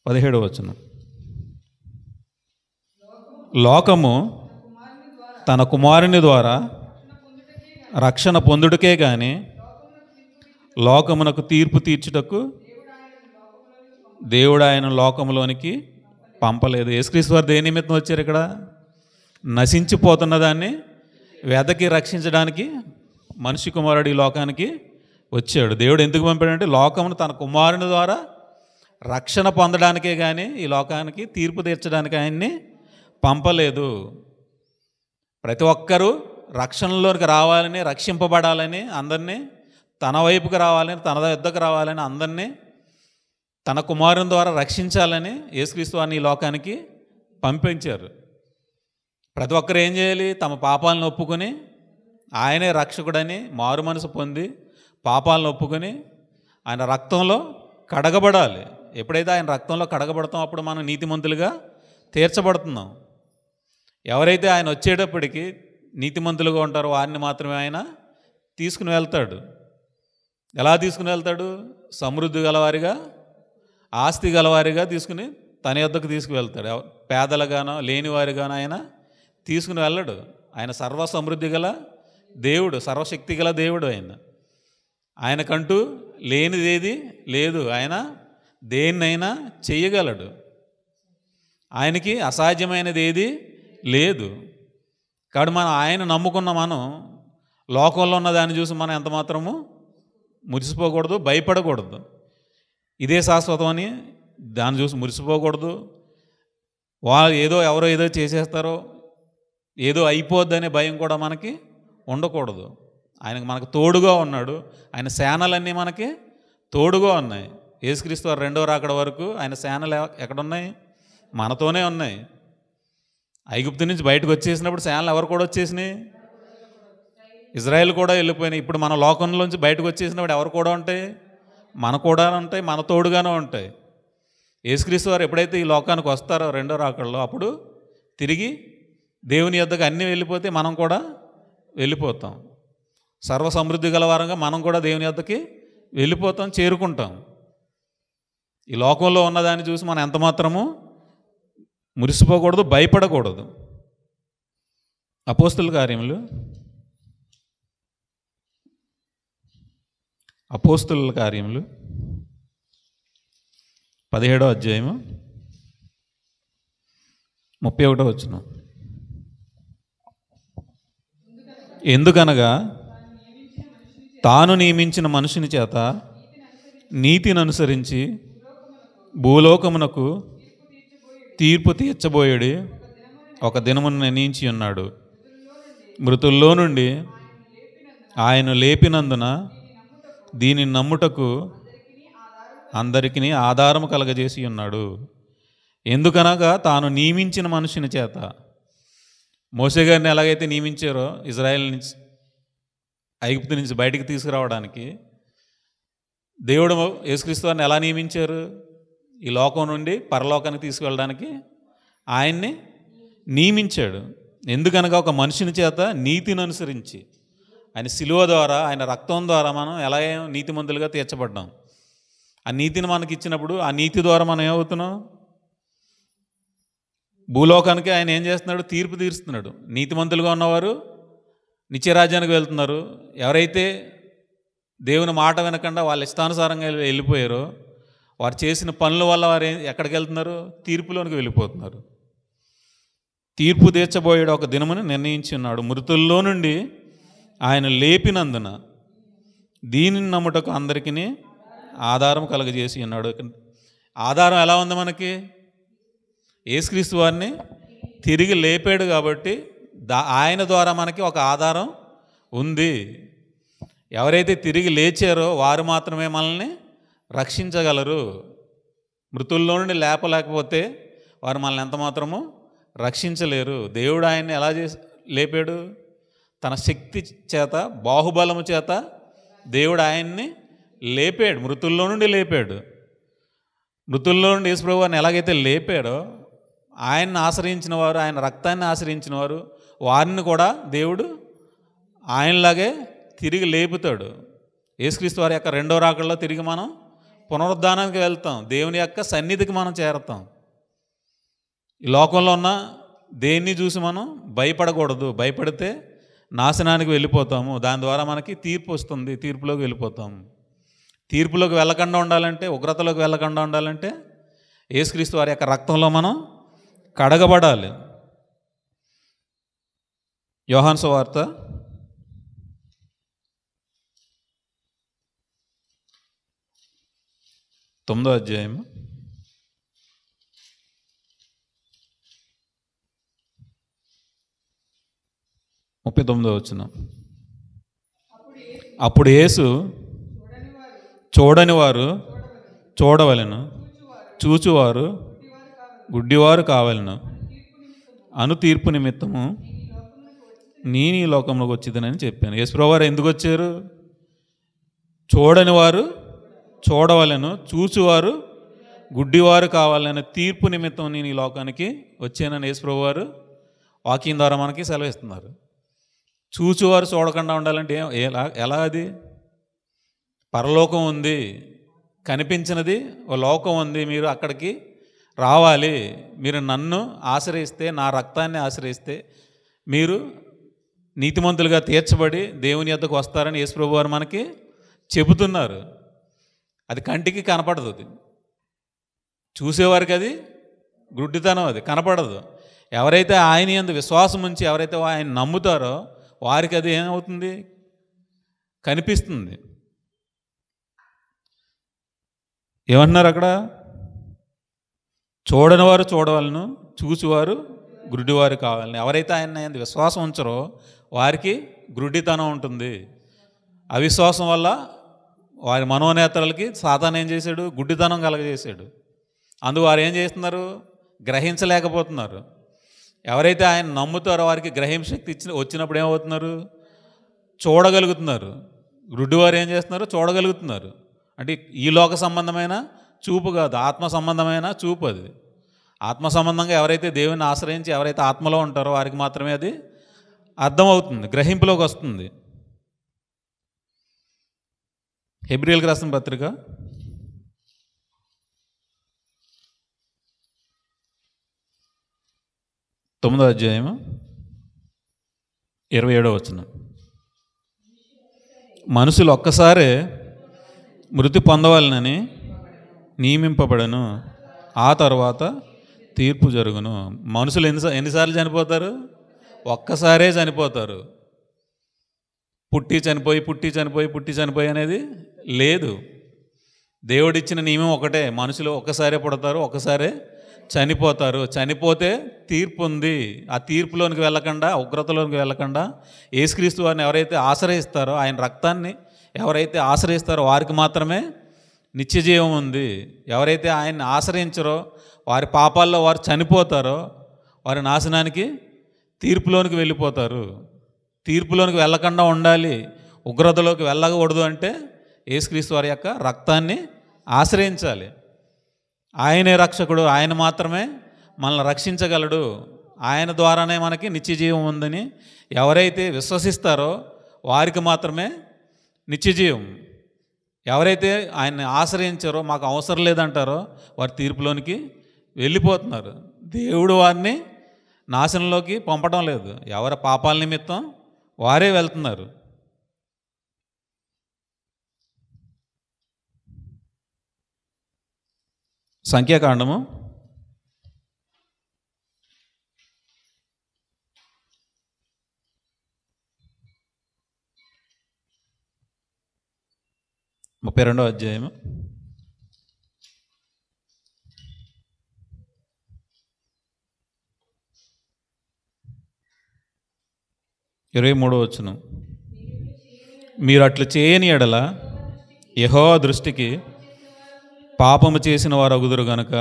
17వ వచనం. లోకము తన కుమారుని ద్వారా రక్షణ పొందుటకే గాని లోకమునకు తీర్పు తీర్చుటకు దేవుడు ఆయన లోకములోనికి పంపలేదు. యేసుక్రీస్తు వారు దేని నిమిత్తం వచ్చారు? ఇక్కడ నశించిపోతున్న దాన్ని వెదకి రక్షించడానికి మనిషి కుమారుడు ఈ లోకానికి వచ్చాడు. దేవుడు ఎందుకు పంపాడంటే లోకమును తన కుమారుని ద్వారా రక్షణ పొందడానికే కానీ ఈ లోకానికి తీర్పు తీర్చడానికి ఆయన్ని పంపలేదు. ప్రతి ఒక్కరూ రక్షణలోనికి రావాలని, రక్షింపబడాలని, అందరినీ తన వైపుకి రావాలని, తన యుద్ధకు రావాలని, అందరినీ తన కుమారుని ద్వారా రక్షించాలని యేసుక్రీస్తు వారిని ఈ లోకానికి పంపించారు. ప్రతి ఒక్కరు ఏం చేయాలి? తమ పాపాలను ఒప్పుకొని ఆయనే రక్షకుడని మారు మనసు పొంది పాపాలను ఒప్పుకొని ఆయన రక్తంలో కడగబడాలి. ఎప్పుడైతే ఆయన రక్తంలో కడగబడతాం అప్పుడు మనం నీతిమంతులుగా తీర్చబడుతున్నాం. ఎవరైతే ఆయన వచ్చేటప్పటికి నీతిమంతులుగా ఉంటారో వారిని మాత్రమే ఆయన తీసుకుని వెళ్తాడు. ఎలా తీసుకుని వెళ్తాడు? సమృద్ధి గలవారిగా, ఆస్తి గలవారిగా తీసుకుని తన యొద్దకు తీసుకువెళ్తాడు. పేదలుగానో లేనివారిగానో ఆయన తీసుకుని వెళ్ళడు. ఆయన సర్వ సమృద్ధి గల దేవుడు, సర్వశక్తి గల దేవుడు. ఆయనకంటూ లేనిదేది లేదు. ఆయన దేన్నైనా చెయ్యగలడు. ఆయనకి అసాధ్యమైనది ఏది లేదు. కాబట్టి మనం ఆయన నమ్ముకున్న మనం లోకంలో ఉన్న దాన్ని చూసి మనం ఎంత మాత్రము మురిసిపోకూడదు, భయపడకూడదు. ఇదే శాశ్వతం అని దాన్ని చూసి మురిసిపోకూడదు. వాళ్ళు ఎవరో ఏదో చేసేస్తారో, ఏదో అయిపోద్దనే భయం కూడా మనకి ఉండకూడదు. ఆయనకు మనకు తోడుగా ఉన్నాడు. ఆయన సేనలన్నీ మనకి తోడుగా ఉన్నాయి. యేసుక్రీస్తు వారు రెండవ రాకడ వరకు ఆయన సేనలు ఎక్కడున్నాయి? మనతోనే ఉన్నాయి. ఐగుప్తు నుంచి బయటకు వచ్చేసినప్పుడు సేనలు ఎవరు కూడా వచ్చేసినాయి? ఇజ్రాయెల్ కూడా వెళ్ళిపోయినాయి. ఇప్పుడు మన లోకంలోంచి బయటకు వచ్చేసినప్పుడు ఎవరు కూడా ఉంటాయి? మన కూడా ఉంటాయి, మన తోడుగానే ఉంటాయి. యేసుక్రీస్తు వారు ఎప్పుడైతే ఈ లోకానికి వస్తారో రెండో రాకడలో, అప్పుడు తిరిగి దేవుని యొద్దకు అన్నీ వెళ్ళిపోతే మనం కూడా వెళ్ళిపోతాం. సర్వ సమృద్ధి గలవారంగా మనం కూడా దేవుని యొద్దకి వెళ్ళిపోతాం, చేరుకుంటాం. ఈ లోకంలో ఉన్నదాన్ని చూసి మనం ఎంత మాత్రము మురిసిపోకూడదు, భయపడకూడదు. అపోస్తుల కార్యములు 17వ అధ్యాయము 31వ వచనం. ఎందుకనగా తాను నియమించిన మనుషుని చేత నీతిని అనుసరించి భూలోకమునకు తీర్పు తీర్చబోయేడి ఒక దినమును నిర్ణయించి ఉన్నాడు. మృతుల్లో నుండి ఆయన లేపినందున దీని నమ్ముటకు అందరికీ ఆధారము కలగజేసి ఉన్నాడు. ఎందుకనగా తాను నియమించిన మనుషుని చేత. మోషే గారిని ఎలాగైతే నియమించారో ఇజ్రాయెల్ నుంచి ఐగుప్తు నుంచి బయటికి తీసుకురావడానికి, దేవుడు యేసుక్రీస్తు వారిని ఎలా నియమించారు? ఈ లోకం నుండి పరలోకానికి తీసుకువెళ్ళడానికి ఆయన్ని నియమించాడు. ఎందుకనగా ఒక మనుషుని చేత నీతిని అనుసరించి, ఆయన శిలువ ద్వారా, ఆయన రక్తం ద్వారా మనం ఎలా నీతిమంతులుగా తీర్చబడ్డాం. ఆ నీతిని మనకి ఇచ్చినప్పుడు ఆ నీతి ద్వారా మనం ఏమవుతున్నాం? భూలోకానికి ఆయన ఏం చేస్తున్నాడు? తీర్పు తీరుస్తున్నాడు. నీతిమంతులుగా ఉన్నవారు నిత్యరాజ్యానికి వెళ్తున్నారు. ఎవరైతే దేవుని మాట వినకుండా వాళ్ళ ఇష్టానుసారంగా వెళ్ళిపోయారో, వారు చేసిన పనుల వల్ల వారు ఎక్కడికి వెళ్తున్నారు? తీర్పులోనికి వెళ్ళిపోతున్నారు. తీర్పు తీర్చబోయేడు ఒక దినమును నిర్ణయించి ఉన్నాడు. మృతుల్లో నుండి ఆయన లేపినందున దీనిని నమ్ముటకు అందరికీ ఆధారం కలగజేసి ఉన్నాడు. ఆధారం ఎలా ఉంది మనకి? యేసుక్రీస్తు వారిని తిరిగి లేపాడు కాబట్టి ఆయన ద్వారా మనకి ఒక ఆధారం ఉంది. ఎవరైతే తిరిగి లేచారో వారు మాత్రమే మనల్ని రక్షించగలరు. మృతుల్లో నుండి లేపలేకపోతే వారు మనల్ని ఎంత మాత్రము రక్షించలేరు. దేవుడు ఆయన్ని ఎలా లేపాడు? తన శక్తి చేత, బాహుబలము చేత దేవుడు ఆయన్ని లేపాడు, మృతుల్లో నుండి లేపాడు. మృతుల్లో నుండి యేసుప్రభు వారిని ఎలాగైతే లేపాడో, ఆయన్ని ఆశ్రయించిన వారు, ఆయన రక్తాన్ని ఆశ్రయించిన వారు, వారిని కూడా దేవుడు ఆయనలాగే తిరిగి లేపుతాడు. యేసుక్రీస్తు వారి యొక్క రెండో రాకడలో తిరిగి మనం పునరుద్ధానానికి వెళ్తాం, దేవుని యొక్క సన్నిధికి మనం చేరతాం. ఈ లోకంలో ఉన్న దేన్ని చూసి మనం భయపడకూడదు. భయపడితే నాశనానికి వెళ్ళిపోతాము. దాని ద్వారా మనకి తీర్పు వస్తుంది, తీర్పులోకి వెళ్ళిపోతాము. తీర్పులోకి వెళ్ళకుండా ఉండాలంటే, ఉగ్రతలోకి వెళ్ళకుండా ఉండాలంటే యేసుక్రీస్తు వారి యొక్క రక్తంలో మనం కడగబడాలి. యోహాను సువార్త 9వ అధ్యాయం 39వ వచనం. అప్పుడు యేసు చూడని వారు చూడవలెను, చూచువారు గుడ్డివారు కావలెను అను తీర్పు నిమిత్తము నేను ఈ లోకంలోకి వచ్చిందని చెప్పాను. యేసుప్రభువు వారు ఎందుకు వచ్చారు? చూడని వారు చూడవలెను, చూచువారు గుడ్డివారు కావాలనే తీర్పు నిమిత్తం నేను ఈ లోకానికి వచ్చానని యేసుప్రభువు వారు వాక్యం ద్వారా మనకి సెలవిస్తున్నారు. చూచువారు చూడకుండా ఉండాలంటే ఎలా? అది పరలోకం ఉంది, కనిపించినది ఓ లోకం ఉంది. మీరు అక్కడికి రావాలి. మీరు నన్ను ఆశ్రయిస్తే, నా రక్తాన్ని ఆశ్రయిస్తే మీరు నీతిమంతులుగా తీర్చబడి దేవుని యొద్దకు వస్తారని యేసుప్రభువు వారు మనకి చెబుతున్నారు. అది కంటికి కనపడదు. అది చూసేవారికి అది గుడ్డితనం, అది కనపడదు. ఎవరైతే ఆయన యందు విశ్వాసం ఉంచి ఎవరైతే ఆయన నమ్ముతారో వారికి అది ఏమవుతుంది? కనిపిస్తుంది. ఏమన్నారు అక్కడ? చూడని వారు చూడవలను, చూచువారు గుడ్డివారు కావాలని. ఎవరైతే ఆయన విశ్వాసం ఉంచరో వారికి గుడ్డితనం ఉంటుంది. అవిశ్వాసం వల్ల వారి మనోనేతలకి సాతాను ఏం చేశాడు? గుడ్డితనం కలగజేశాడు. అందుకు వారు ఏం చేస్తున్నారు? గ్రహించలేకపోతున్నారు. ఎవరైతే ఆయన నమ్ముతారో వారికి గ్రహింపు శక్తి వచ్చినప్పుడు ఏమవుతున్నారు? చూడగలుగుతున్నారు. గుడ్డివారు ఏం చేస్తున్నారు? చూడగలుగుతున్నారు. అంటే ఈ లోక సంబంధమైన చూపు కాదు, ఆత్మ సంబంధమైన చూపు. అది ఆత్మ సంబంధంగా ఎవరైతే దేవుని ఆశ్రయించి ఎవరైతే ఆత్మలో ఉంటారో వారికి మాత్రమే అది అర్థమవుతుంది, గ్రహింపులోకి వస్తుంది. హెబ్రీయులకు రాసిన పత్రిక 9వ అధ్యాయం 27వ వచనం. మనుషులు ఒక్కసారే మృతి పొందవాలని నియమింపబడను, ఆ తర్వాత తీర్పు జరుగును. మనుషులు ఎన్నిసార్లు చనిపోతారు? ఒక్కసారే చనిపోతారు. పుట్టి చనిపోయి అనేది లేదు. దేవుడిచ్చిన నియమం ఒకటే, మనుషులు ఒక్కసారే పుడతారు, ఒక్కసారే చనిపోతారు. చనిపోతే తీర్పు ఉంది. ఆ తీర్పులోనికి వెళ్ళకుండా, ఉగ్రతలోనికి వెళ్ళకుండా యేసుక్రీస్తు వారిని ఎవరైతే ఆశ్రయిస్తారో, ఆయన రక్తాన్ని ఎవరైతే ఆశ్రయిస్తారో వారికి మాత్రమే నిత్యజీవం ఉంది. ఎవరైతే ఆయన్ని ఆశ్రయించరో వారి పాపాల్లో వారు చనిపోతారో వారి నాశనానికి, తీర్పులోనికి వెళ్ళిపోతారు. తీర్పులోనికి వెళ్ళకుండా ఉండాలి, ఉగ్రతలోకి వెళ్ళకూడదు అంటే యేసుక్రీస్తు వారి యొక్క రక్తాన్ని ఆశ్రయించాలి. ఆయనే రక్షకుడు, ఆయన మాత్రమే మనల్ని రక్షించగలడు. ఆయన ద్వారానే మనకి నిత్యజీవం ఉందని ఎవరైతే విశ్వసిస్తారో వారికి మాత్రమే నిత్యజీవం. ఎవరైతే ఆయన్ని ఆశ్రయించారో, మాకు అవసరం లేదంటారో వారి తీర్పులోనికి వెళ్ళిపోతున్నారు. దేవుడు వారిని నాశనంలోకి పంపడం లేదు, ఎవరి పాపాల నిమిత్తం వారే వెళ్తున్నారు. సంఖ్యాకాండము 32వ అధ్యాయం 23వ వచనం. మీరు అట్లు చేయని ఎడల యెహోవా దృష్టికి పాపము చేసిన వారు అగుదురు గనుక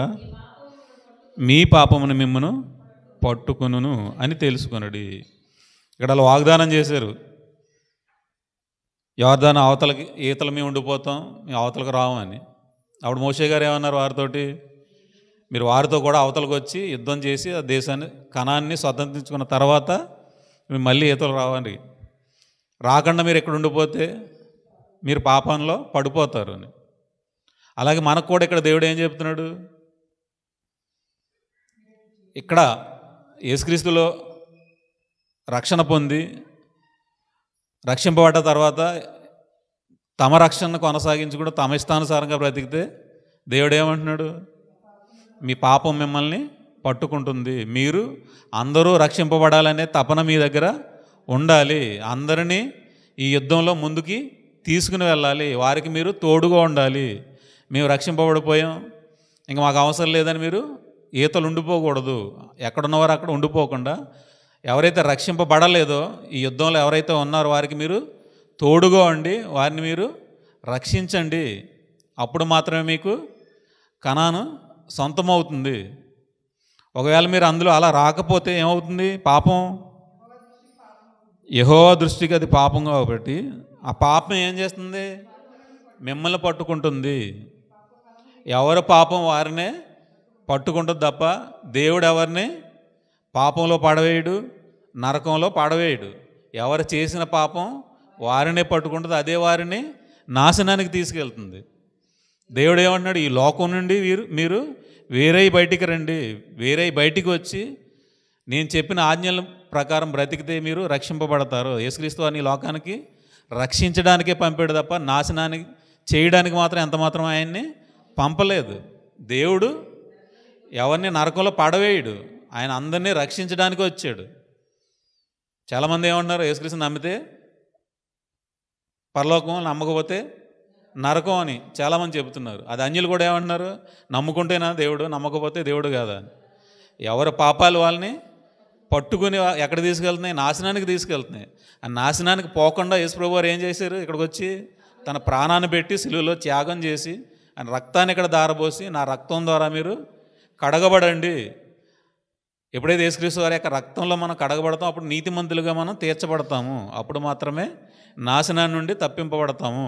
మీ పాపమును మిమ్మను పట్టుకొనును అని తెలుసుకొనుడి. ఇక్కడ వాళ్ళు వాగ్దానం చేశారు, యోర్దాను అవతలకి ఈతల మేము ఉండిపోతాం, మేము అవతలకు రాము అని. అప్పుడు మోషే గారు ఏమన్నారు వారితోటి, మీరు వారితో కూడా అవతలకు వచ్చి యుద్ధం చేసి ఆ దేశాన్ని కనాన్ని స్వతంత్రించుకున్న తర్వాత మీరు మళ్ళీ ఈతలు రావాలి, రాకుండా మీరు ఎక్కడ ఉండిపోతే మీరు పాపంలో పడిపోతారు అని. అలాగే మనకు కూడా ఇక్కడ దేవుడు ఏం చెప్తున్నాడు, ఇక్కడ యేసుక్రీస్తులో రక్షణ పొంది రక్షింపబడ్డ తర్వాత తమ రక్షణను కొనసాగించుకుంటూ తమ ఇష్టానుసారంగా బ్రతికితే దేవుడు ఏమంటున్నాడు, మీ పాపం మిమ్మల్ని పట్టుకుంటుంది, మీరు అందరూ రక్షింపబడాలనే తపన మీ దగ్గర ఉండాలి, అందరినీ ఈ యుద్ధంలో ముందుకి తీసుకుని వెళ్ళాలి, వారికి మీరు తోడుగా ఉండాలి. మేము రక్షింపబడిపోయాం, ఇంకా మాకు అవసరం లేదని మీరు ఈతలు ఉండిపోకూడదు. ఎక్కడున్నవారు అక్కడ ఉండిపోకుండా ఎవరైతే రక్షింపబడలేదో ఈ యుద్ధంలో ఎవరైతే ఉన్నారో వారికి మీరు తోడుగా ఉండి వారిని మీరు రక్షించండి. అప్పుడు మాత్రమే మీకు కనాను సొంతమవుతుంది. ఒకవేళ మీరు అందులో అలా రాకపోతే ఏమవుతుంది, పాపం యెహోవా దృష్టికి అది పాపం కాబట్టి ఆ పాపం ఏం చేస్తుంది, మిమ్మల్ని పట్టుకుంటుంది. ఎవరి పాపం వారినే పట్టుకుంటుంది తప్ప దేవుడు ఎవరిని పాపంలో పడవేయడు, నరకంలో పడవేయడు. ఎవరు చేసిన పాపం వారినే పట్టుకుంటుంది, అదే వారిని నాశనానికి తీసుకెళ్తుంది. దేవుడు ఏమంటున్నాడు, ఈ లోకం నుండి మీరు వేరే బయటికి రండి, వేరే బయటికి వచ్చి నేను చెప్పిన ఆజ్ఞల ప్రకారం బ్రతికితే మీరు రక్షింపబడతారు. యేసుక్రీస్తు వారిని ఈ లోకానికి రక్షించడానికే పంపాడు తప్ప నాశనానికి చేయడానికి మాత్రం ఎంత మాత్రం ఆయన్ని పంపలేదు. దేవుడు ఎవరిని నరకంలో పడవేయడు, ఆయన అందరినీ రక్షించడానికి వచ్చాడు. చాలామంది ఏమంటున్నారు, యేసుక్రీస్తుని నమ్మితే పరలోకం, నమ్మకపోతే నరకం అని చాలామంది చెబుతున్నారు. అది అన్యులు కూడా ఏమంటున్నారు, నమ్ముకుంటేనా దేవుడు, నమ్మకపోతే దేవుడు కాదా. ఎవరి పాపాలు వాళ్ళని పట్టుకుని ఎక్కడ తీసుకెళ్తున్నాయి, నాశనానికి తీసుకెళ్తున్నాయి. ఆ నాశనానికి పోకుండా యేసుప్రభు వారు ఏం చేశారు, ఇక్కడికి వచ్చి తన ప్రాణాన్ని పెట్టి సిలువలో త్యాగం చేసి ఆయన రక్తాన్ని ఇక్కడ దారబోసి నా రక్తం ద్వారా మీరు కడగబడండి. ఎప్పుడైతే యేసుక్రీస్తు వారి యొక్క రక్తంలో మనం కడగబడతాం అప్పుడు నీతిమంతులుగా మనం తీర్చబడతాము. అప్పుడు మాత్రమే నాశనాన్ని నుండి తప్పింపబడతాము.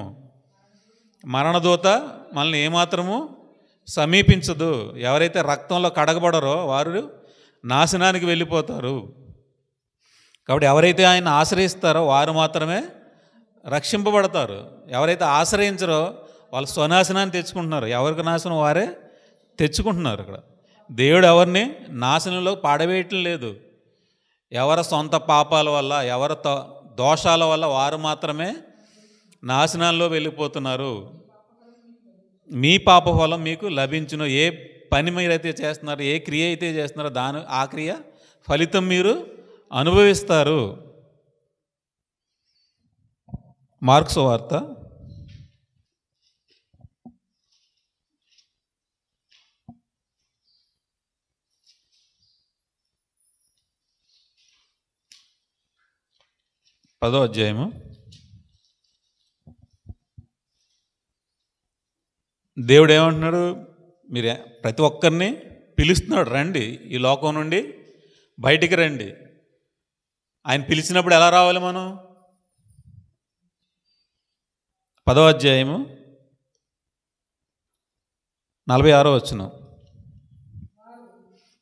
మరణదూత మనల్ని ఏమాత్రము సమీపించదు. ఎవరైతే రక్తంలో కడగబడరో వారు నాశనానికి వెళ్ళిపోతారు. కాబట్టి ఎవరైతే ఆయన ఆశ్రయిస్తారో వారు మాత్రమే రక్షింపబడతారు. ఎవరైతే ఆశ్రయించరో వాళ్ళు స్వనాశనాన్ని తెచ్చుకుంటున్నారు. ఎవరికి నాశనం వారే తెచ్చుకుంటున్నారు. ఇక్కడ దేవుడు ఎవరిని నాశనంలో పాడవేయటం లేదు. ఎవరి సొంత పాపాల వల్ల, ఎవరి దోషాల వల్ల వారు మాత్రమే నాశనాల్లో వెళ్ళిపోతున్నారు. మీ పాప ఫలం మీకు లభించును. ఏ పని మీరైతే చేస్తున్నారో, ఏ క్రియ అయితే చేస్తున్నారో ఆ క్రియ ఫలితం మీరు అనుభవిస్తారు. మార్కు సువార్త 10వ అధ్యాయము. దేవుడు ఏమంటున్నాడు, మీరు ప్రతి ఒక్కరిని పిలుస్తున్నాడు, రండి ఈ లోకం నుండి బయటికి రండి. ఆయన పిలిచినప్పుడు ఎలా రావాలి మనం? 10వ అధ్యాయము 46వ వచనం.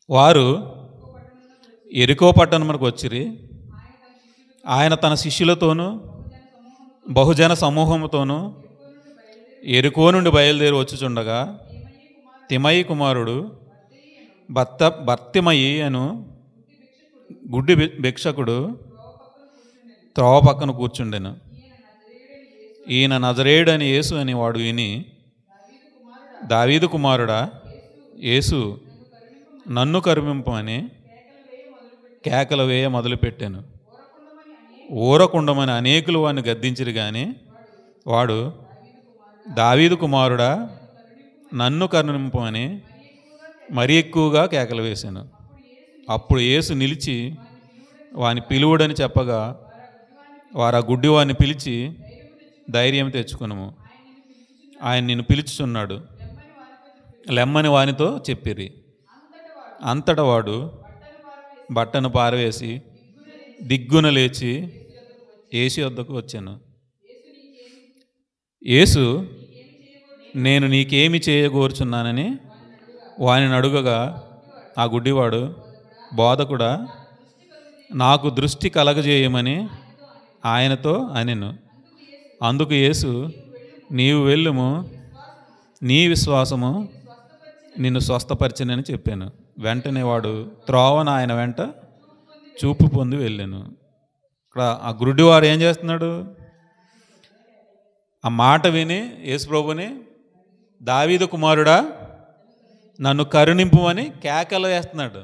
వారు ఎరికో పట్టణమునకు వచ్చిరి. ఆయన తన శిష్యులతోనూ బహుజన సమూహముతోనూ ఎరికో నుండి బయలుదేరి వచ్చుచుండగా తిమయి కుమారుడు భర్తిమయి అను గుడ్డి భిక్షకుడు త్రోవ పక్కన కూర్చుండెను. ఈయన నజరేయుడు అని యేసు అని వాడు విని, దావీదు కుమారుడా యేసు నన్ను కరుణింపు అని కేకలు వేయ మొదలుపెట్టాను. ఊరకుండమని అనేకులు వాడిని గద్దించిరు కానీ వాడు, దావీదు కుమారుడా నన్ను కరుణింపు అని మరీ ఎక్కువగా కేకలు వేశాను. అప్పుడు యేసు నిలిచి వాని పిలువుడని చెప్పగా వారు ఆ గుడ్డివాడిని పిలిచి ధైర్యం తెచ్చుకునుము, ఆయన నిన్ను పిలుచుచున్నాడు, లెమ్మని వానితో చెప్పిరి. అంతటా వాడు బట్టను పారవేసి దిగ్గున లేచి యేసు యొద్దకు వచ్చాను. యేసు, నేను నీకేమి చేయగోరుచున్నానని వానిని అడుగగా, ఆ గుడ్డివాడు, బోధకుడా, నాకు దృష్టి కలగజేయమని ఆయనతో అనెను. అందుకు యేసు, నీవు వెళ్ళుము, నీ విశ్వాసము నిన్ను స్వస్థపరిచినని చెప్పాను. వెంటనే వాడు త్రోవన ఆయన వెంట చూపు పొంది వెళ్ళాను. ఇక్కడ ఆ గుడ్డివాడు ఏం చేస్తున్నాడు? ఆ మాట విని యేసుప్రభుని, దావీదు కుమారుడా, నన్ను కరుణింపు అని కేకలు వేస్తున్నాడు.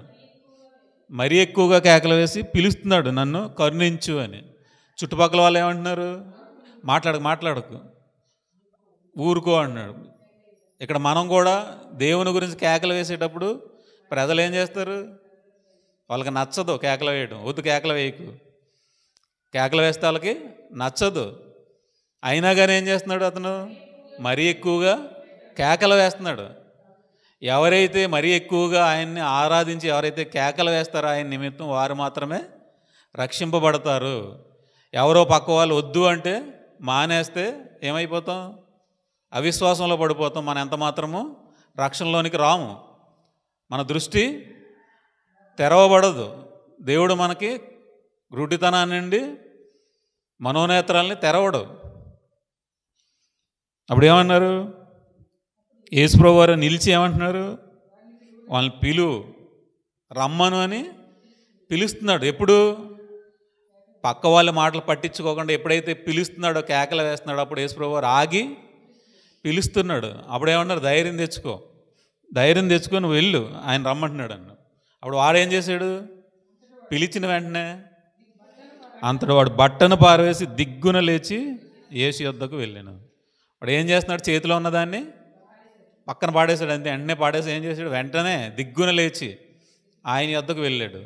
మరీ ఎక్కువగా కేకలు వేసి పిలుస్తున్నాడు, నన్ను కరుణించు అని. చుట్టుపక్కల వాళ్ళు ఏమంటున్నారు? మాట్లాడకు, ఊరుకో అంటున్నాడు. ఇక్కడ మనం కూడా దేవుని గురించి కేకలు వేసేటప్పుడు ప్రజలు ఏం చేస్తారు? వాళ్ళకి నచ్చదు కేకలు వేయడం. వద్దు, కేకలు వేయకు. కేకలు వేస్తే వాళ్ళకి నచ్చదు. అయినా కానీ ఏం చేస్తున్నాడు అతను? మరీ ఎక్కువగా కేకలు వేస్తున్నాడు. ఎవరైతే మరీ ఎక్కువగా ఆయన్ని ఆరాధించి ఎవరైతే కేకలు వేస్తారో ఆయన నిమిత్తం, వారు మాత్రమే రక్షింపబడతారు. ఎవరో పక్క వాళ్ళు వద్దు అంటే మానేస్తే ఏమైపోతాం? అవిశ్వాసంలో పడిపోతాం. మనం ఎంత మాత్రము రక్షణలోనికి రాము. మన దృష్టి తెరవబడదు. దేవుడు మనకి గుడ్డితనాన్ని నుండి మనోనేత్రాలని తెరవడు. అప్పుడు ఏమన్నారు? యేసుప్రభు వారు నిలిచి ఏమంటున్నారు? వాళ్ళని రమ్మను అని పిలుస్తున్నాడు. ఎప్పుడు? పక్క వాళ్ళ మాటలు పట్టించుకోకుండా ఎప్పుడైతే పిలుస్తున్నాడో, కేకలు వేస్తున్నాడో, అప్పుడు యేసుప్రభు వారు ఆగి పిలుస్తున్నాడు. అప్పుడు ఏమన్నారు? ధైర్యం తెచ్చుకొని నువ్వు వెళ్ళు, ఆయన రమ్మంటున్నాడు అన్న. అప్పుడు వాడు ఏం చేశాడు? పిలిచిన వెంటనే అంతటి వాడు బట్టను పారవేసి దిగ్గున లేచి యేసు యొద్దకు వెళ్ళాను. వాడు ఏం చేస్తున్నాడు? చేతిలో ఉన్నదాన్ని పక్కన పాడేశాడు. అంతే, వెంటనే పాడేసి ఏం చేశాడు? వెంటనే దిగ్గున లేచి ఆయన యొద్దకు వెళ్ళాడు.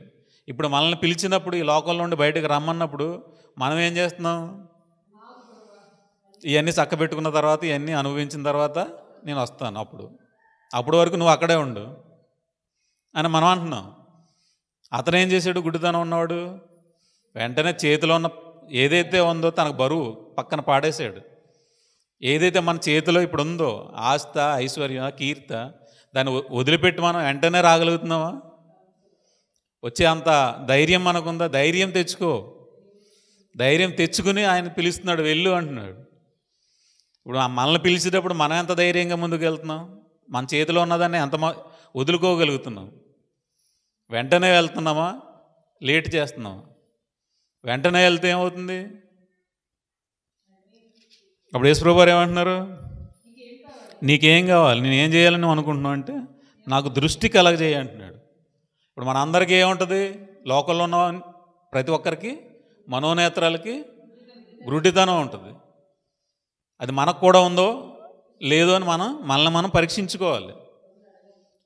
ఇప్పుడు మనల్ని పిలిచినప్పుడు, ఈ లోకంలో నుండి బయటకు రమ్మన్నప్పుడు మనం ఏం చేస్తున్నాం? ఇవన్నీ చక్కబెట్టుకున్న తర్వాత, ఇవన్నీ అనుభవించిన తర్వాత నేను వస్తాను, అప్పుడు వరకు నువ్వు అక్కడే ఉండు అని మనం అంటున్నాం. అతను ఏం చేశాడు? గుడ్డితనం ఉన్నవాడు వెంటనే చేతిలో ఉన్న ఏదైతే ఉందో తనకు బరువు పక్కన పాడేశాడు. ఏదైతే మన చేతిలో ఇప్పుడు ఉందో, ఆస్త, ఐశ్వర్యం, కీర్త, దాన్ని వదిలిపెట్టి మనం వెంటనే రాగలుగుతున్నావా? వచ్చే అంత ధైర్యం మనకుందా? ధైర్యం తెచ్చుకో. ధైర్యం తెచ్చుకుని ఆయన పిలుస్తున్నాడు, వెళ్ళు అంటున్నాడు. ఇప్పుడు మనల్ని పిలిచేటప్పుడు మనం ఎంత ధైర్యంగా ముందుకు వెళ్తున్నాం? మన చేతిలో ఉన్నదాన్ని ఎంత వదులుకోగలుగుతున్నాం? వెంటనే వెళ్తున్నామా? లేట్ చేస్తున్నామా? వెంటనే వెళ్తే ఏమవుతుంది? అప్పుడు యేసుప్రభు వారు ఏమంటున్నారు? నీకేం కావాలి? నేనేం చేయాలని నువ్వు అనుకుంటున్నావు అంటే, నాకు దృష్టి కలగజేయి అంటున్నాడు. ఇప్పుడు మన అందరికీ ఏముంటుంది? లోకంలో ఉన్న ప్రతి ఒక్కరికి మనోనేత్రాలకి గుడ్డితనం ఉంటుంది. అది మనకు కూడా ఉందో లేదో అని మనల్ని పరీక్షించుకోవాలి.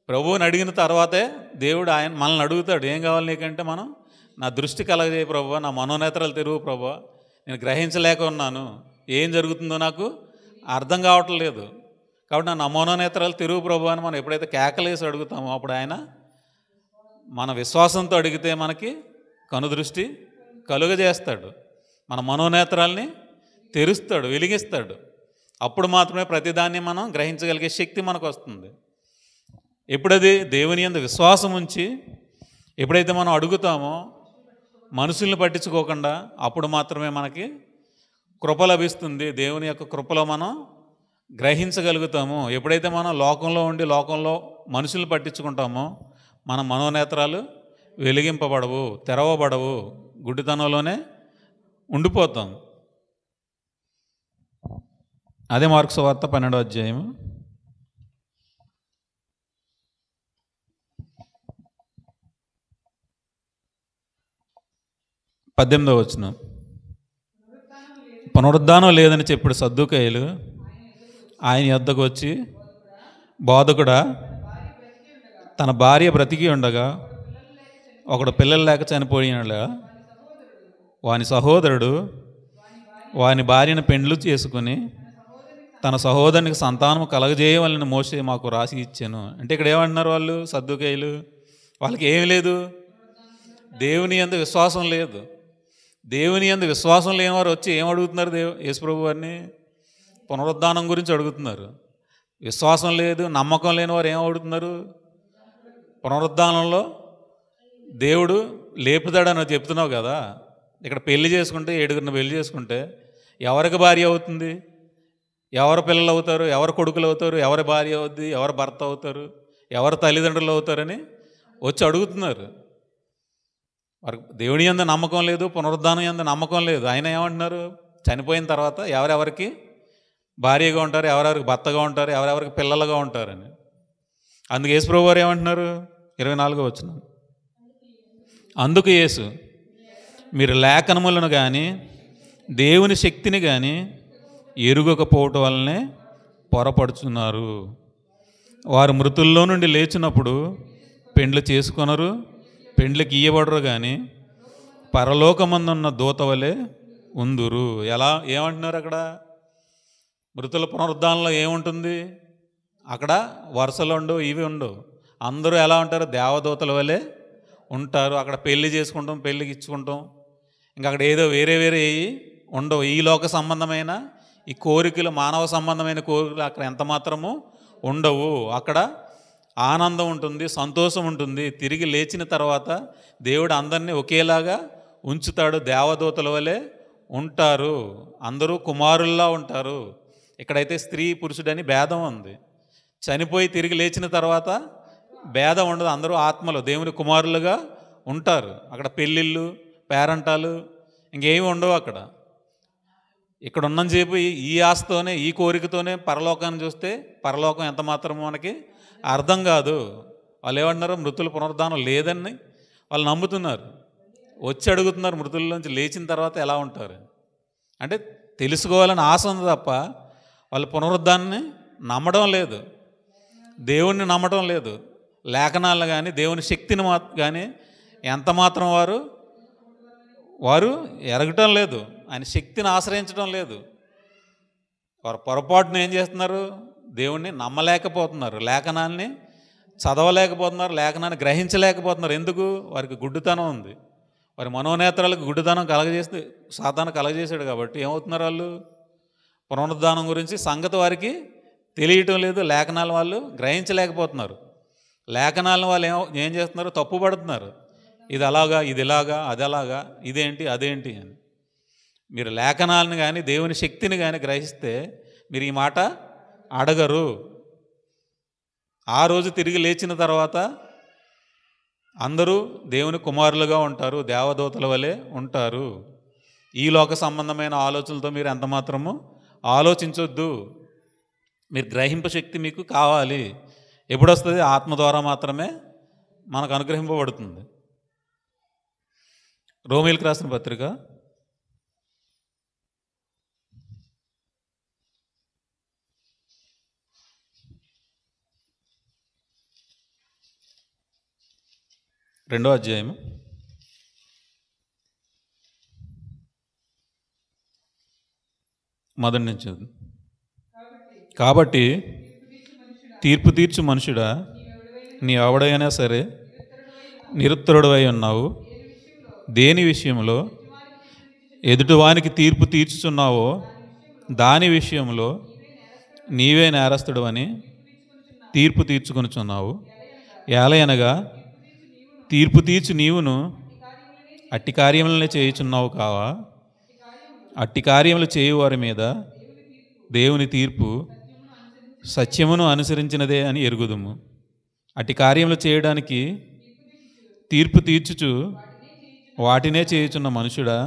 ప్రభువుని అడిగిన తర్వాతే దేవుడు మనల్ని అడుగుతాడు, ఏం కావాలి నీకంటే మనం, నా దృష్టి కలగజేయ ప్రభువా, నా మనోనేత్రాలు తెరువు ప్రభువా, నేను గ్రహించలేక ఉన్నాను, ఏం జరుగుతుందో నాకు అర్థం కావట్లేదు, కాబట్టి నా మనోనేత్రాలు తెరువు ప్రభువా అని మనం ఎప్పుడైతే కేకలేసి అడుగుతామో అప్పుడు ఆయన మన విశ్వాసంతో అడిగితే మనకి కనుదృష్టి కలుగజేస్తాడు, మన మనోనేత్రాల్ని తెరుస్తాడు, వెలిగిస్తాడు. అప్పుడు మాత్రమే ప్రతిదాన్ని మనం గ్రహించగలిగే శక్తి మనకు వస్తుంది. ఎప్పుడది దేవుని యందు విశ్వాసం ఉంచి ఎప్పుడైతే మనం అడుగుతామో మనుషుల్ని పట్టించుకోకుండా, అప్పుడు మాత్రమే మనకి కృప లభిస్తుంది. దేవుని యొక్క కృపలో మనం గ్రహించగలుగుతాము. ఎప్పుడైతే మనం లోకంలో ఉండి లోకంలో మనుషుల్ని పట్టించుకుంటామో మన మనోనేత్రాలు వెలిగింపబడవు, తెరవబడవు, గుడ్డితనంలోనే ఉండిపోతాం. అదే మార్కు సువార్త 12వ అధ్యాయం 18వ వచనం. పునరుద్ధానం లేదని చెప్పాడు సద్దూకయ్యులు ఆయన యొద్దకు వచ్చి, బోధకుడా, తన భార్య బ్రతికి ఉండగా ఒకడు పిల్లలు లేక చనిపోయినలా వాని సహోదరుడు వాని భార్యను పెండ్లు చేసుకుని తన సహోదరునికి సంతానము కలగజేయవలని మోషే మాకు రాసి ఇచ్చాను. అంటే ఇక్కడ ఏమంటున్నారు వాళ్ళు సద్దుకయ్యులు? వాళ్ళకి ఏమీ లేదు, దేవుని యందు విశ్వాసం లేదు. దేవుని యందు విశ్వాసం లేని వారు వచ్చి ఏం అడుగుతున్నారు? యేసుప్రభు వారిని పునరుద్ధానం గురించి అడుగుతున్నారు. విశ్వాసం లేదు, నమ్మకం లేని వారు ఏం అడుగుతున్నారు? పునరుద్ధానంలో దేవుడు లేపుతాడని చెప్తున్నావు కదా. ఇక్కడ పెళ్లి చేసుకుంటే 7గురిని పెళ్లి చేసుకుంటే ఎవరికి భార్య అవుతుంది? ఎవరు పిల్లలు అవుతారు? ఎవరు కొడుకులు అవుతారు? ఎవరి భార్య అవుద్ది? ఎవరు భర్త అవుతారు? ఎవరు తల్లిదండ్రులు అవుతారని వచ్చి అడుగుతున్నారు. వారికి దేవుని యందు నమ్మకం లేదు, పునరుద్ధానం యందు నమ్మకం లేదు. ఆయన ఏమంటున్నారు? చనిపోయిన తర్వాత ఎవరెవరికి భార్యగా ఉంటారు, ఎవరెవరికి భర్తగా ఉంటారు, ఎవరెవరికి పిల్లలుగా ఉంటారని. అందుకు యేసుప్రభు వారు ఏమంటున్నారు? 24వ వచనం, అందుకు యేసు, మీరు లేఖనములను కానీ దేవుని శక్తిని కానీ ఎరుగకపోవటం వల్లనే పొరపడుచున్నారు. వారు మృతుల్లో నుండి లేచినప్పుడు పెండ్లు చేసుకొనరు, పెండ్లికి ఇయ్యబడరు, కానీ పరలోకమందున్న దూత వలె ఉందురు. ఎలా ఏమంటున్నారు అక్కడ? మృతుల పునరుద్ధానంలో ఏముంటుంది? అక్కడ వరుసలు ఉండవు, ఇవి ఉండవు. అందరూ ఎలా ఉంటారు? దేవదూతల వలె ఉంటారు. అక్కడ పెళ్లి చేసుకుంటాం, పెళ్ళికి ఇచ్చుకుంటాం. ఇంకా అక్కడ ఏదో వేరే వేరే ఉండవు. ఈ లోక సంబంధమైన ఈ కోరికలు, మానవ సంబంధమైన కోరికలు అక్కడ ఎంత మాత్రము ఉండవు. అక్కడ ఆనందం ఉంటుంది, సంతోషం ఉంటుంది. తిరిగి లేచిన తర్వాత దేవుడు అందరినీ ఒకేలాగా ఉంచుతాడు. దేవదూతల వలె ఉంటారు, అందరూ కుమారుల్లా ఉంటారు. ఇక్కడైతే స్త్రీ పురుషుడని భేదం ఉంది. చనిపోయి తిరిగి లేచిన తర్వాత భేదం ఉండదు, అందరూ ఆత్మలు దేవుని కుమారులుగా ఉంటారు. అక్కడ పెళ్ళిళ్ళు, పేరంటాలు ఇంకేమి ఉండవు. అక్కడ ఇక్కడ ఉన్నని చెప్పి ఈ ఆశతోనే, ఈ కోరికతోనే పరలోకాన్ని చూస్తే పరలోకం ఎంత మాత్రం మనకి అర్థం కాదు. వాళ్ళు ఏమంటున్నారు? మృతుల పునరుద్ధానం లేదని వాళ్ళు నమ్ముతున్నారు. వచ్చి అడుగుతున్నారు మృతుల్లోంచి లేచిన తర్వాత ఎలా ఉంటారు అంటే తెలుసుకోవాలని ఆశ ఉంది తప్ప వాళ్ళు పునరుద్ధానాన్ని నమ్మడం లేదు, దేవుణ్ణి నమ్మడం లేదు. లేఖనాలను కానీ దేవుని శక్తిని కానీ ఎంత మాత్రం వారు ఎరగటం లేదు, ఆయన శక్తిని ఆశ్రయించడం లేదు. వారు పొరపాటున ఏం చేస్తున్నారు? దేవుణ్ణి నమ్మలేకపోతున్నారు, లేఖనాన్ని చదవలేకపోతున్నారు, లేఖనాన్ని గ్రహించలేకపోతున్నారు. ఎందుకు? వారికి గుడ్డితనం ఉంది. వారి మనోనేత్రాలకు గుడ్డితనం కలగజేస్తే సాతాను కలగజేశాడు కాబట్టి ఏమవుతున్నారు? వాళ్ళు పునరుద్ధానం గురించి సంగతి వారికి తెలియటం లేదు, లేఖనాలు వాళ్ళు గ్రహించలేకపోతున్నారు. లేఖనాలను వాళ్ళు ఏం చేస్తున్నారు? తప్పుపడుతున్నారు. ఇది అలాగా, ఇది ఇలాగా, అది అలాగా, ఇదేంటి అదేంటి అని. మీరు లేఖనాలను కానీ దేవుని శక్తిని కానీ గ్రహిస్తే మీరు ఈ మాట అడగరు. ఆ రోజు తిరిగి లేచిన తర్వాత అందరూ దేవుని కుమారులుగా ఉంటారు, దేవదూతల వలె ఉంటారు. ఈ లోక సంబంధమైన ఆలోచనలతో మీరు ఎంత మాత్రము ఆలోచించొద్దు. మీరు గ్రహింపు శక్తి మీకు కావాలి. ఎప్పుడు వస్తుంది? ఆత్మ ద్వారా మాత్రమే మనకు అనుగ్రహింపబడుతుంది. రోమీయులకు రాసిన పత్రిక 2వ అధ్యాయం 1 నుంచి. కాబట్టి తీర్పు తీర్చు మనుషుడా, నీ ఎవడైనా సరే నిరుత్తరుడవై ఉన్నావు. దేని విషయంలో ఎదుటివానికి తీర్పు తీర్చుచున్నావో దాని విషయంలో నీవే నేరస్తుడు అని తీర్పు తీర్చుకొనుచున్నావు. ఏలయనగా తీర్పు తీర్చు నీవును అట్టి కార్యములనే చేయుచున్నావు కావా? అట్టి కార్యములు చేయువారి మీద దేవుని తీర్పు సత్యమును అనుసరించినదే అని ఎరుగుదుము. అట్టి కార్యములు చేయడానికి తీర్పు తీర్చుచు వాటినే చేయుచున్న మనుషుడా,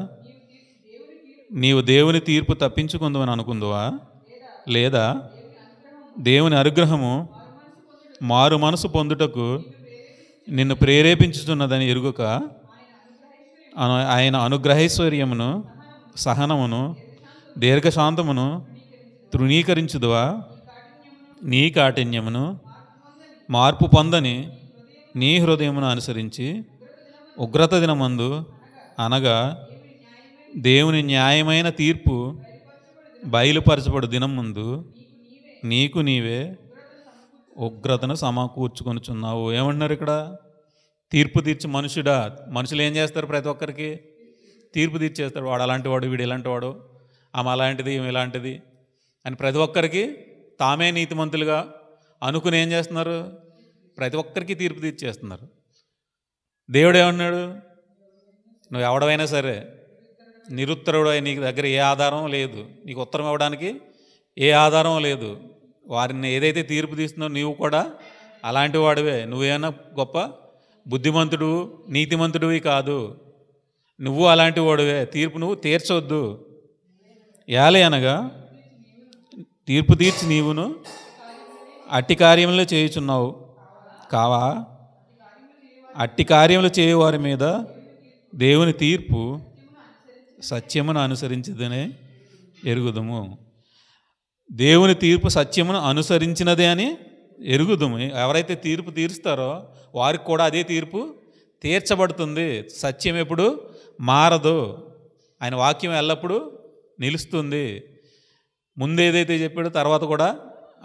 నీవు దేవుని తీర్పు తప్పించుకుందువని అనుకుందువా? లేదా దేవుని అనుగ్రహము మారు మనసు పొందుటకు నిన్ను ప్రేరేపించుతున్నదని ఎరుగక ఆయన అనుగ్రహైశ్వర్యమును, సహనమును, దీర్ఘశాంతమును తృణీకరించుదువా? నీ కాఠిన్యమును మార్పు పొందని నీ హృదయమును అనుసరించి ఉగ్రత దినమందు అనగా దేవుని న్యాయమైన తీర్పు బయలుపరచబడు దినం ముందు నీకు నీవే ఉగ్రతను సమకూర్చుకొనుచున్నావు. ఏమంటున్నారు ఇక్కడ? తీర్పు తీర్చి మనుషుడా. మనుషులు ఏం చేస్తారు? ప్రతి ఒక్కరికి తీర్పు తీర్చేస్తాడు. వాడు అలాంటి వాడు, వీడు ఇలాంటి వాడు, ఆమె అలాంటిది, ఈమె ఇలాంటిది అని ప్రతి ఒక్కరికి తామే నీతిమంతులుగా అనుకుని ఏం చేస్తున్నారు? ప్రతి ఒక్కరికి తీర్పు తీర్చేస్తున్నారు. దేవుడు ఏమన్నాడు? నువ్వు ఎవడవైనా సరే నిరుత్తరుడు, నీకు దగ్గర ఏ ఆధారం లేదు, నీకు ఉత్తరం ఇవ్వడానికి ఏ ఆధారం లేదు, వారిని ఏదైతే తీర్పు తీస్తున్నావు నీవు కూడా అలాంటి వాడివే. నువ్వేమన్నా గొప్ప బుద్ధిమంతుడు, నీతిమంతుడివి కాదు, నువ్వు అలాంటి వాడివే. తీర్పు నువ్వు తీర్చొద్దు. ఏలే అనగా తీర్పు తీర్చి నీవును అట్టి కార్యములు చేయుచున్నావు కావా? అట్టి కార్యములు చేయువారి మీద దేవుని తీర్పు సత్యమును అనుసరించదనే ఎరుగుదుము. దేవుని తీర్పు సత్యమును అనుసరించినదే అని ఎరుగుదుము. ఎవరైతే తీర్పు తీరుస్తారో వారికి కూడా అదే తీర్పు తీర్చబడుతుంది. సత్యం ఎప్పుడు మారదు. ఆయన వాక్యం ఎల్లప్పుడూ నిలుస్తుంది. ముందు ఏదైతే చెప్పాడో తర్వాత కూడా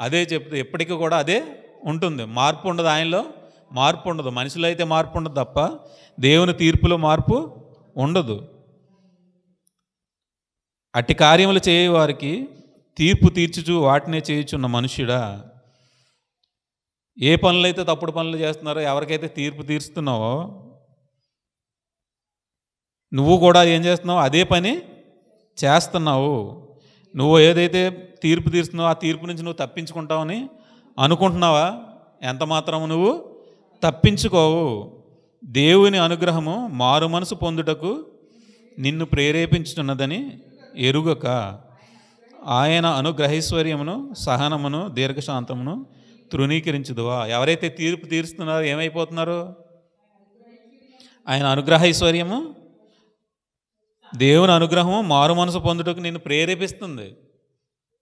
అదే చెప్తే ఎప్పటికీ కూడా అదే ఉంటుంది. మార్పు ఉండదు. ఆయనలో మార్పు ఉండదు. మనుషులు అయితే మార్పు ఉండదు తప్ప దేవుని తీర్పులో మార్పు ఉండదు. అట్టి కార్యములు చేయవారికి తీర్పు తీర్చుచు వాటినే చేయుచున్న మనుష్యుడా. ఏ పనులైతే తప్పుడు పనులు చేస్తున్నారో, ఎవరికైతే తీర్పు తీరుస్తున్నావో నువ్వు కూడా ఏం చేస్తున్నావు? అదే పని చేస్తున్నావు. నువ్వు ఏదైతే తీర్పు తీరుస్తున్నావో ఆ తీర్పు నుంచి నువ్వు తప్పించుకుంటావని అనుకుంటున్నావా? ఎంత మాత్రము నువ్వు తప్పించుకోవు. దేవుని అనుగ్రహము మారు మనసు పొందుటకు నిన్ను ప్రేరేపించుతున్నదని ఎరుగక ఆయన అనుగ్రహైశ్వర్యమును సహనమును దీర్ఘశాంతమును తృణీకరించుదువా. ఎవరైతే తీర్పు తీరుస్తున్నారో ఏమైపోతున్నారు? ఆయన అనుగ్రహైశ్వర్యము, దేవుని అనుగ్రహము మారు మనసు పొందుటకు నిన్ను ప్రేరేపిస్తుంది.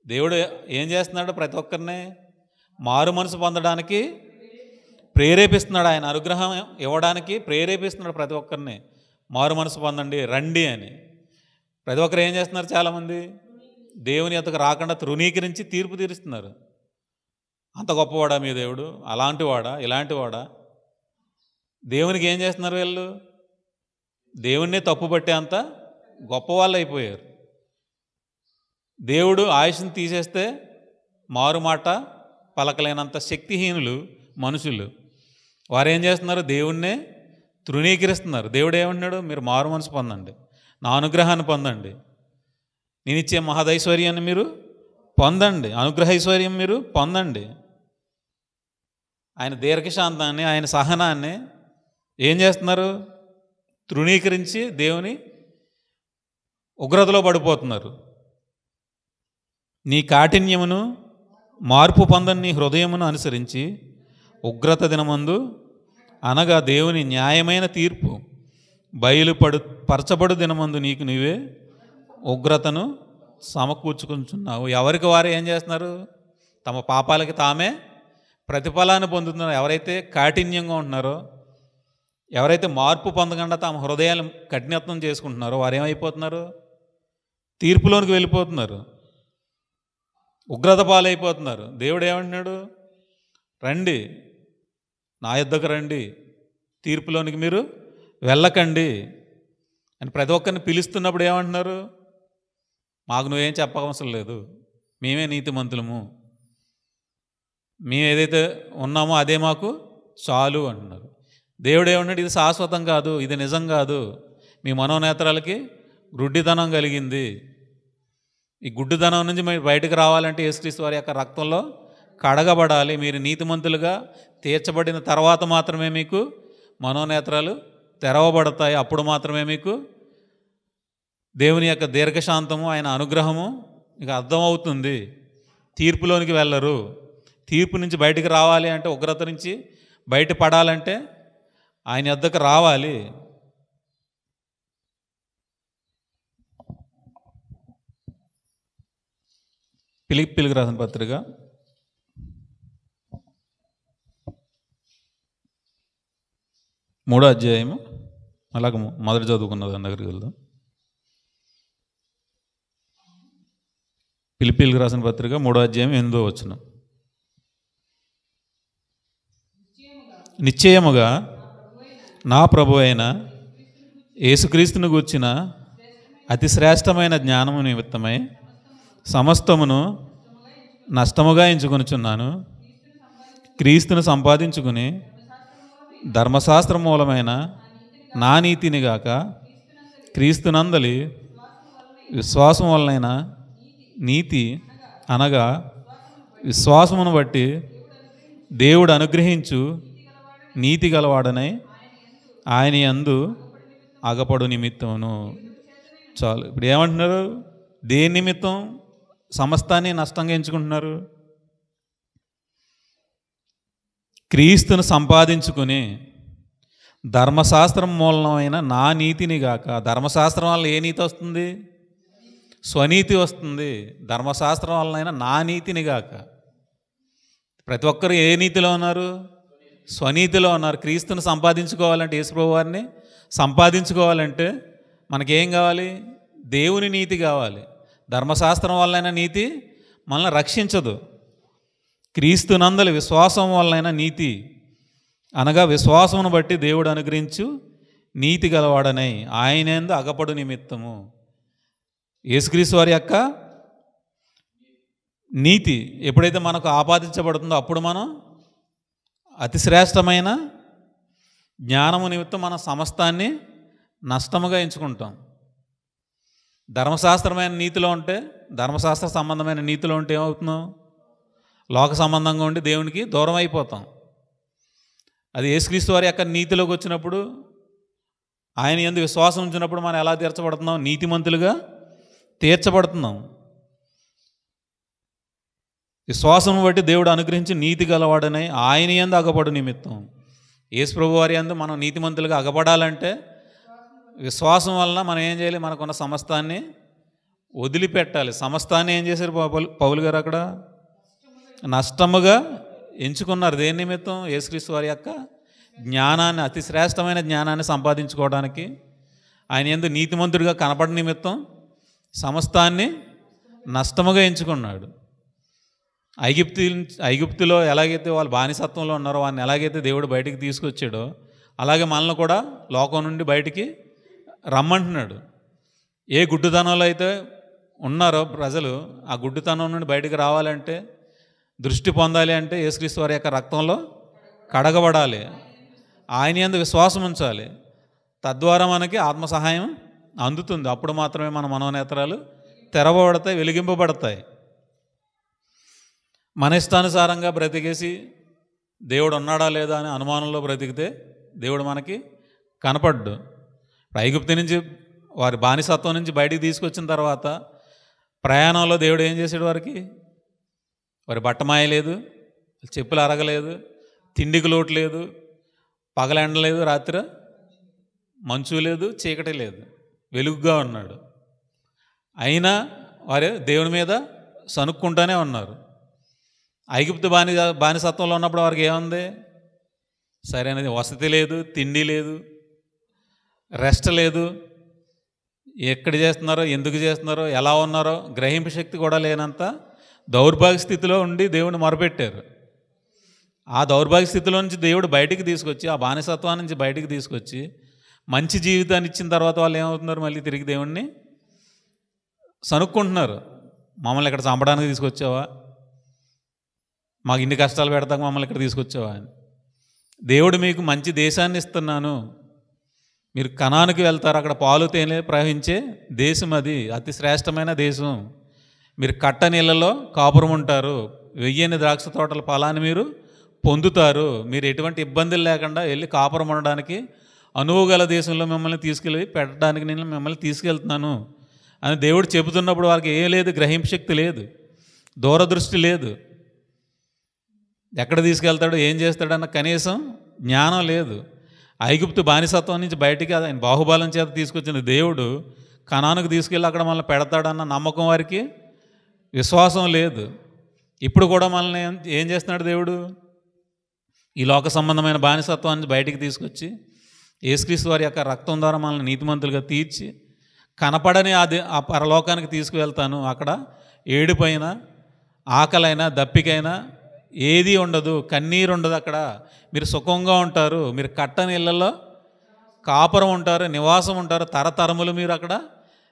దేవుడు ఏం చేస్తున్నాడు? ప్రతి ఒక్కరిని మారు మనసు పొందడానికి ప్రేరేపిస్తున్నాడు. ఆయన అనుగ్రహం ఇవ్వడానికి ప్రేరేపిస్తున్నాడు ప్రతి ఒక్కరిని. మారు మనసు పొందండి, రండి అని. ప్రతి ఒక్కరు ఏం చేస్తున్నారు? చాలామంది దేవుని యొద్దకు రాకుండా తృణీకరించి తీర్పు తీరుస్తున్నారు. అంత గొప్పవాడా మీ దేవుడు? అలాంటి వాడా, ఇలాంటి వాడా? దేవునికి ఏం చేస్తున్నారు వీళ్ళు? దేవుణ్ణే తప్పుపట్టే అంత గొప్పవాళ్ళు అయిపోయారు. దేవుడు ఆయుష్ని తీసేస్తే మారు మాట పలకలేనంత శక్తిహీనులు మనుషులు. వారు ఏం చేస్తున్నారు? దేవుణ్ణే తృణీకరిస్తున్నారు. దేవుడు ఏమన్నాడు? మీరు మారు మనసు పొందండి, నా అనుగ్రహాన్ని పొందండి, నేను ఇచ్చే మహదైశ్వర్యాన్ని మీరు పొందండి, అనుగ్రహైశ్వర్యం మీరు పొందండి. ఆయన దీర్ఘశాంతాన్ని, ఆయన సహనాన్ని ఏం చేస్తున్నారు? తృణీకరించి దేవుని ఉగ్రతలో పడిపోతున్నారు. నీ కాఠిన్యమును మార్పు పొందని నీ హృదయమును అనుసరించి ఉగ్రత దినమందు అనగా దేవుని న్యాయమైన తీర్పు పరచబడు దినమందు నీకు నీవే ఉగ్రతను సమకూర్చుకుంటున్నావు. ఎవరికి వారు ఏం చేస్తున్నారు? తమ పాపాలకి తామే ప్రతిఫలాన్ని పొందుతున్నారు. ఎవరైతే కాఠిన్యంగా ఉంటున్నారో, ఎవరైతే మార్పు పొందకుండా తమ హృదయాలు కఠినత్వం చేసుకుంటున్నారో వారు ఏమైపోతున్నారు? తీర్పులోనికి వెళ్ళిపోతున్నారు, ఉగ్రత పాలైపోతున్నారు. దేవుడు ఏమంటున్నాడు? రండి, నా యొద్దకు రండి, తీర్పులోనికి మీరు వెళ్ళకండి అని ప్రతి ఒక్కరిని పిలుస్తున్నప్పుడు ఏమంటున్నారు? మాకు నువ్వేం చెప్పవసరం లేదు, మేమే నీతిమంతులము, మేము ఏదైతే ఉన్నామో అదే మాకు చాలు అంటున్నారు. దేవుడు ఏమన్నాడు? ఇది శాశ్వతం కాదు, ఇది నిజం కాదు, మీ మనోనేత్రాలకి గుడ్డితనం కలిగింది. ఈ గుడ్డితనం నుంచి మీరు బయటకు రావాలంటే యేసుక్రీస్తు వారి యొక్క రక్తంలో కడగబడాలి. మీరు నీతిమంతులుగా తీర్చబడిన తర్వాత మాత్రమే మీకు మనోనేత్రాలు తెరవబడతాయి. అప్పుడు మాత్రమే మీకు దేవుని యొక్క దీర్ఘశాంతము, ఆయన అనుగ్రహము మీకు అర్థమవుతుంది. తీర్పులోనికి వెళ్ళరు. తీర్పు నుంచి బయటికి రావాలి అంటే, ఉగ్రత నుంచి బయటపడాలంటే ఆయన యొద్దకు రావాలి. ఫిలిప్పీయులకు రాసిన పత్రిక 3వ అధ్యాయము, అలాగ మొదటి చదువుకున్న దాని దగ్గరికి వెళ్దాం. ఫిలిప్పీయులకు రాసిన పత్రిక 3:8 నిశ్చయముగా నా ప్రభు అయిన యేసుక్రీస్తును గూర్చిన అతి శ్రేష్టమైన జ్ఞానము నిమిత్తమై సమస్తమును నష్టముగా ఎంచుకొనుచున్నాను. క్రీస్తును సంపాదించుకుని ధర్మశాస్త్ర మూలమైన నా నీతిని గాక క్రీస్తునందలి విశ్వాసం వలన నీతి అనగా విశ్వాసమును బట్టి దేవుడు అనుగ్రహించు నీతి గలవాడనై ఆయన యందు అగపడు నిమిత్తమును. చాలు. ఇప్పుడు ఏమంటున్నారు? దేని నిమిత్తం సమస్తాన్ని నష్టంగా ఎంచుకుంటున్నారు? క్రీస్తును సంపాదించుకుని ధర్మశాస్త్రం మూలమైన నా నీతిని గాక. ధర్మశాస్త్రం వల్ల ఏ నీతి వస్తుంది? స్వనీతి వస్తుంది. ధర్మశాస్త్రం వలన నా నీతిని గాక. ప్రతి ఒక్కరు ఏ నీతిలో ఉన్నారు? స్వనీతిలో ఉన్నారు. క్రీస్తును సంపాదించుకోవాలంటే, యేసుప్రభు వారిని సంపాదించుకోవాలంటే మనకేం కావాలి? దేవుని నీతి కావాలి. ధర్మశాస్త్రం వల్లైన నీతి మనల్ని రక్షించదు. క్రీస్తునందలి విశ్వాసం వల్లైన నీతి అనగా విశ్వాసమును బట్టి దేవుడు అనుగ్రహించు నీతి గలవాడనై ఆయన యందు అగపడు నిమిత్తము. యేసుక్రీస్తు వారి యొక్క నీతి ఎప్పుడైతే మనకు ఆపాదించబడుతుందో అప్పుడు మనం అతి శ్రేష్టమైన జ్ఞానము నిమిత్తం మన సమస్తాన్ని నష్టముగా ఎంచుకుంటాం. ధర్మశాస్త్రమైన నీతిలో ఉంటే, ధర్మశాస్త్ర సంబంధమైన నీతిలో ఉంటే ఏమవుతున్నాం? లోక సంబంధంగా ఉండి దేవునికి దూరం అయిపోతాం. అది యేసుక్రీస్తు వారి యొక్క నీతిలోకి వచ్చినప్పుడు, ఆయన యందు విశ్వాసం ఉంచినప్పుడు మనం ఎలా తీర్చబడుతున్నాం? నీతిమంతులుగా తీర్చబడుతున్నాం. విశ్వాసం బట్టి దేవుడు అనుగ్రహించి నీతి గలవాడని ఆయన యందు అగపడు నిమిత్తం. యేసు ప్రభు వారి యందు మనం నీతిమంతులుగా అగపడాలంటే విశ్వాసం వలన మనం ఏం చేయాలి? మనకున్న సమస్తాన్ని వదిలిపెట్టాలి. సమస్తాన్ని ఏం చేశారు పౌలు గారు? అక్కడ నష్టముగా ఎంచుకున్నారు. దేని నిమిత్తం? యేసుక్రీస్తు వారి యొక్క జ్ఞానాన్ని, అతి శ్రేష్టమైన జ్ఞానాన్ని సంపాదించుకోవడానికి, ఆయన యందు నీతిమంతుడిగా కనపడ నిమిత్తం సమస్తాన్ని నష్టముగా ఎంచుకున్నాడు. ఐగుప్తులో ఎలాగైతే వాళ్ళు బానిసత్వంలో ఉన్నారో వాడిని ఎలాగైతే దేవుడు బయటికి తీసుకొచ్చాడో అలాగే మనల్ని కూడా లోకం నుండి బయటికి రమ్మంటున్నాడు. ఏ గుడ్డితనంలో అయితే ఉన్నారో ప్రజలు, ఆ గుడ్డితనం నుండి బయటికి రావాలంటే, దృష్టి పొందాలి అంటే యేసుక్రీస్తు వారి యొక్క రక్తంలో కడగబడాలి. ఆయన యందు విశ్వాసం ఉంచాలి. తద్వారా మనకి ఆత్మ సహాయం అందుతుంది. అప్పుడు మాత్రమే మన మనోనేత్రాలు తెరవబడతాయి, వెలిగింపబడతాయి. మన ఇష్టానుసారంగా బ్రతికేసి దేవుడు ఉన్నాడా లేదా అని అనుమానంలో బ్రతికితే దేవుడు మనకి కనపడ్డు. ఐగుప్తు నుంచి, వారి బానిసత్వం నుంచి బయటికి తీసుకొచ్చిన తర్వాత ప్రయాణంలో దేవుడు ఏం చేశాడు? వారి బట్టమాయ లేదు, చెప్పులు అరగలేదు, తిండికి లోటు లేదు, పగలెండ లేదు, రాత్రి మంచు లేదు, చీకటి లేదు, వెలుగుగా ఉన్నాడు. అయినా వారు దేవుని మీద సనుక్కుంటూనే ఉన్నారు. ఐగుప్తు బానిసత్వంలో ఉన్నప్పుడు వారికి ఏముంది? సరైనది వసతి లేదు, తిండి లేదు, రెస్ట్ లేదు. ఎక్కడ చేస్తున్నారో, ఎందుకు చేస్తున్నారో, ఎలా ఉన్నారో గ్రహింపు శక్తి కూడా లేనంత దౌర్భాగ్య స్థితిలో ఉండి దేవుని మొరపెట్టారు. ఆ దౌర్భాగ్య స్థితిలో నుంచి దేవుడు బయటికి తీసుకొచ్చి, ఆ బానిసత్వం నుంచి బయటికి తీసుకొచ్చి మంచి జీవితాన్ని ఇచ్చిన తర్వాత వాళ్ళు ఏమవుతున్నారు? మళ్ళీ తిరిగి దేవుణ్ణి సనుక్కుంటున్నారు. మమ్మల్ని ఇక్కడ చంపడానికి తీసుకొచ్చావా? మాకు ఇన్ని కష్టాలు పెడతాక మమ్మల్ని ఇక్కడ తీసుకొచ్చావా అని. దేవుడు మీకు మంచి దేశాన్ని ఇస్తున్నాను, మీరు కనానుకి వెళ్తారు, అక్కడ పాలు తేనె ప్రవహించే దేశం, అది అతి శ్రేష్టమైన దేశం. మీరు కట్ట నీళ్ళలో కాపురం ఉంటారు, వెయ్యని ద్రాక్ష తోటల ఫలాన్ని మీరు పొందుతారు, మీరు ఎటువంటి ఇబ్బందులు లేకుండా వెళ్ళి కాపురం ఉండడానికి అనువుగల దేశంలో మిమ్మల్ని తీసుకెళ్ళి పెట్టడానికి నేను మిమ్మల్ని తీసుకెళ్తున్నాను అని దేవుడు చెబుతున్నప్పుడు వారికి ఏం లేదు? గ్రహింపు శక్తి లేదు, దూరదృష్టి లేదు. ఎక్కడ తీసుకెళ్తాడు, ఏం చేస్తాడన్న కనీసం జ్ఞానం లేదు. ఐగుప్తు బానిసత్వం నుంచి బయటికి ఆయన బాహుబలం చేత తీసుకొచ్చిన దేవుడు కనానుకు తీసుకెళ్ళి అక్కడ మనల్ని పెడతాడన్న నమ్మకం వారికి, విశ్వాసం లేదు. ఇప్పుడు కూడా మనల్ని ఏం చేస్తున్నాడు దేవుడు? ఈ లోక సంబంధమైన బానిసత్వాన్ని బయటికి తీసుకొచ్చి యేసుక్రీస్తు వారి యొక్క రక్తం ద్వారా మనల్ని నీతిమంతులుగా తీర్చి కనపడని ఆ పరలోకానికి తీసుకువెళ్తాను, అక్కడ ఏడుపైనా, ఆకలైనా, దప్పికైనా ఏది ఉండదు, కన్నీరు ఉండదు. అక్కడ మీరు సుఖంగా ఉంటారు. మీరు కట్టని ఇళ్లలో కాపురం ఉంటారు, నివాసం ఉంటారు. తరతరములు మీరు అక్కడ